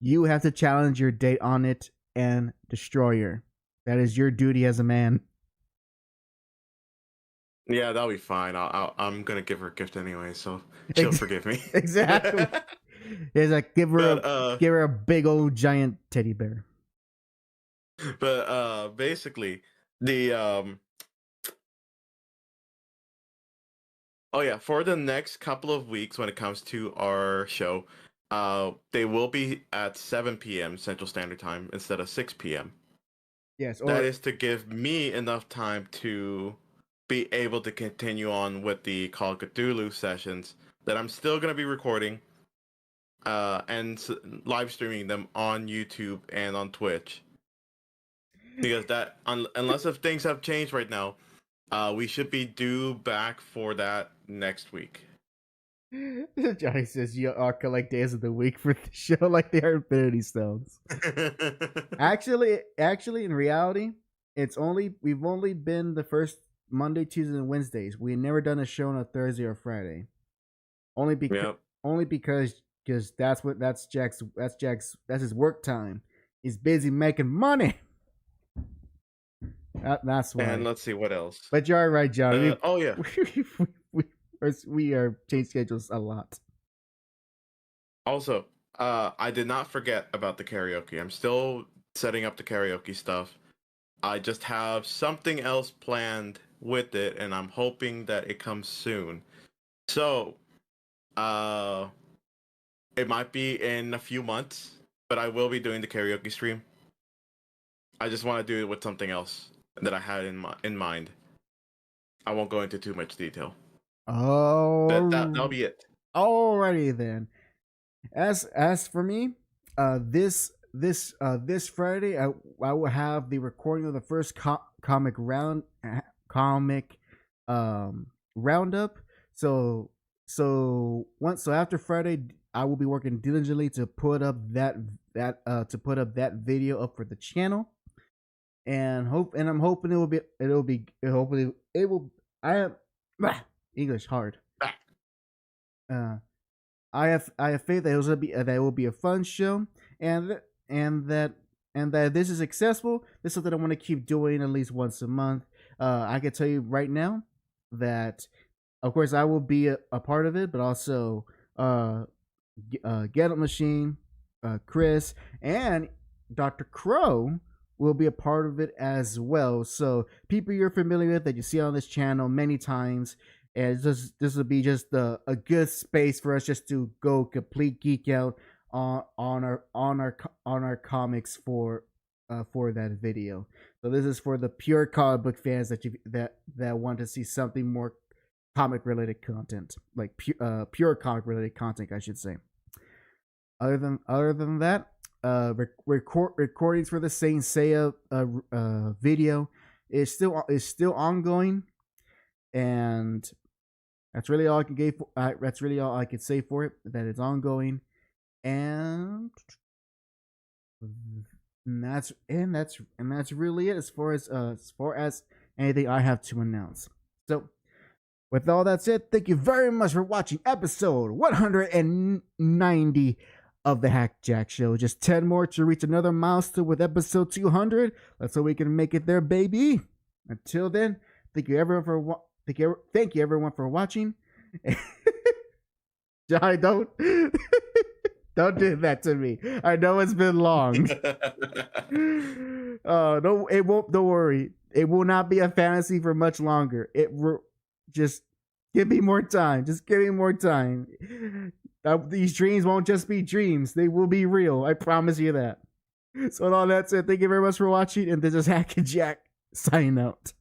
you have to challenge your date on it and destroy her. That is your duty as a man. Yeah, that'll be fine. I'm gonna give her a gift anyway, so she'll forgive me. Exactly. It's like give her a big old giant teddy bear. But basically, the oh yeah, for the next couple of weeks when it comes to our show, they will be at 7 p.m. Central Standard Time instead of 6 p.m. Yes, That or is to give me enough time to be able to continue on with the Call of Cthulhu sessions that I'm still going to be recording and live streaming them on YouTube and on Twitch. Because that, unless if things have changed right now, we should be due back for that next week. Johnny says you are collect days of the week for the show like they are Infinity Stones. Actually, in reality, we've only been the first Monday, Tuesdays, and Wednesdays. We had never done a show on a Thursday or Friday. Only because that's his work time. He's busy making money. That's why. And let's see what else. But you're right, John. Oh yeah. we are change schedules a lot. Also, I did not forget about the karaoke. I'm still setting up the karaoke stuff. I just have something else planned with it, and I'm hoping that it comes soon. So, it might be in a few months, but I will be doing the karaoke stream. I just want to do it with something else that I had in mind. I won't go into too much detail. Oh, that'll be it. Alrighty then. As for me, this Friday I will have the recording of the first comic roundup. So after Friday, I will be working diligently to put up that video up for the channel, and I'm hoping I am English hard. I have faith that it will be a fun show, and that this is successful. This is something I want to keep doing at least once a month. I can tell you right now that, of course, I will be a part of it, but also Get Up Machine, Chris, and Dr. Crow will be a part of it as well. So people you're familiar with that you see on this channel many times. And this will be just a good space for us just to go complete geek out on our comics for that video. So this is for the pure comic book fans that want to see something more comic related content, like pure comic related content, I should say. Other than that, recordings for the Saint Seiya video is still ongoing, and that's really all I can give. That's really all I could say for it. That it's ongoing, and that's really it as far as anything I have to announce. So, with all that said, thank you very much for watching episode 190 of the HAC Show. Just 10 more to reach another milestone with episode 200. Let's hope we can make it there, baby. Until then, thank you everyone for watching. Johnny, don't do that to me. I know it's been long. No, it won't. Don't worry. It will not be a fantasy for much longer. Just give me more time. Just give me more time. These dreams won't just be dreams. They will be real. I promise you that. So with all that said, thank you very much for watching, and this is Hack and Jack signing out.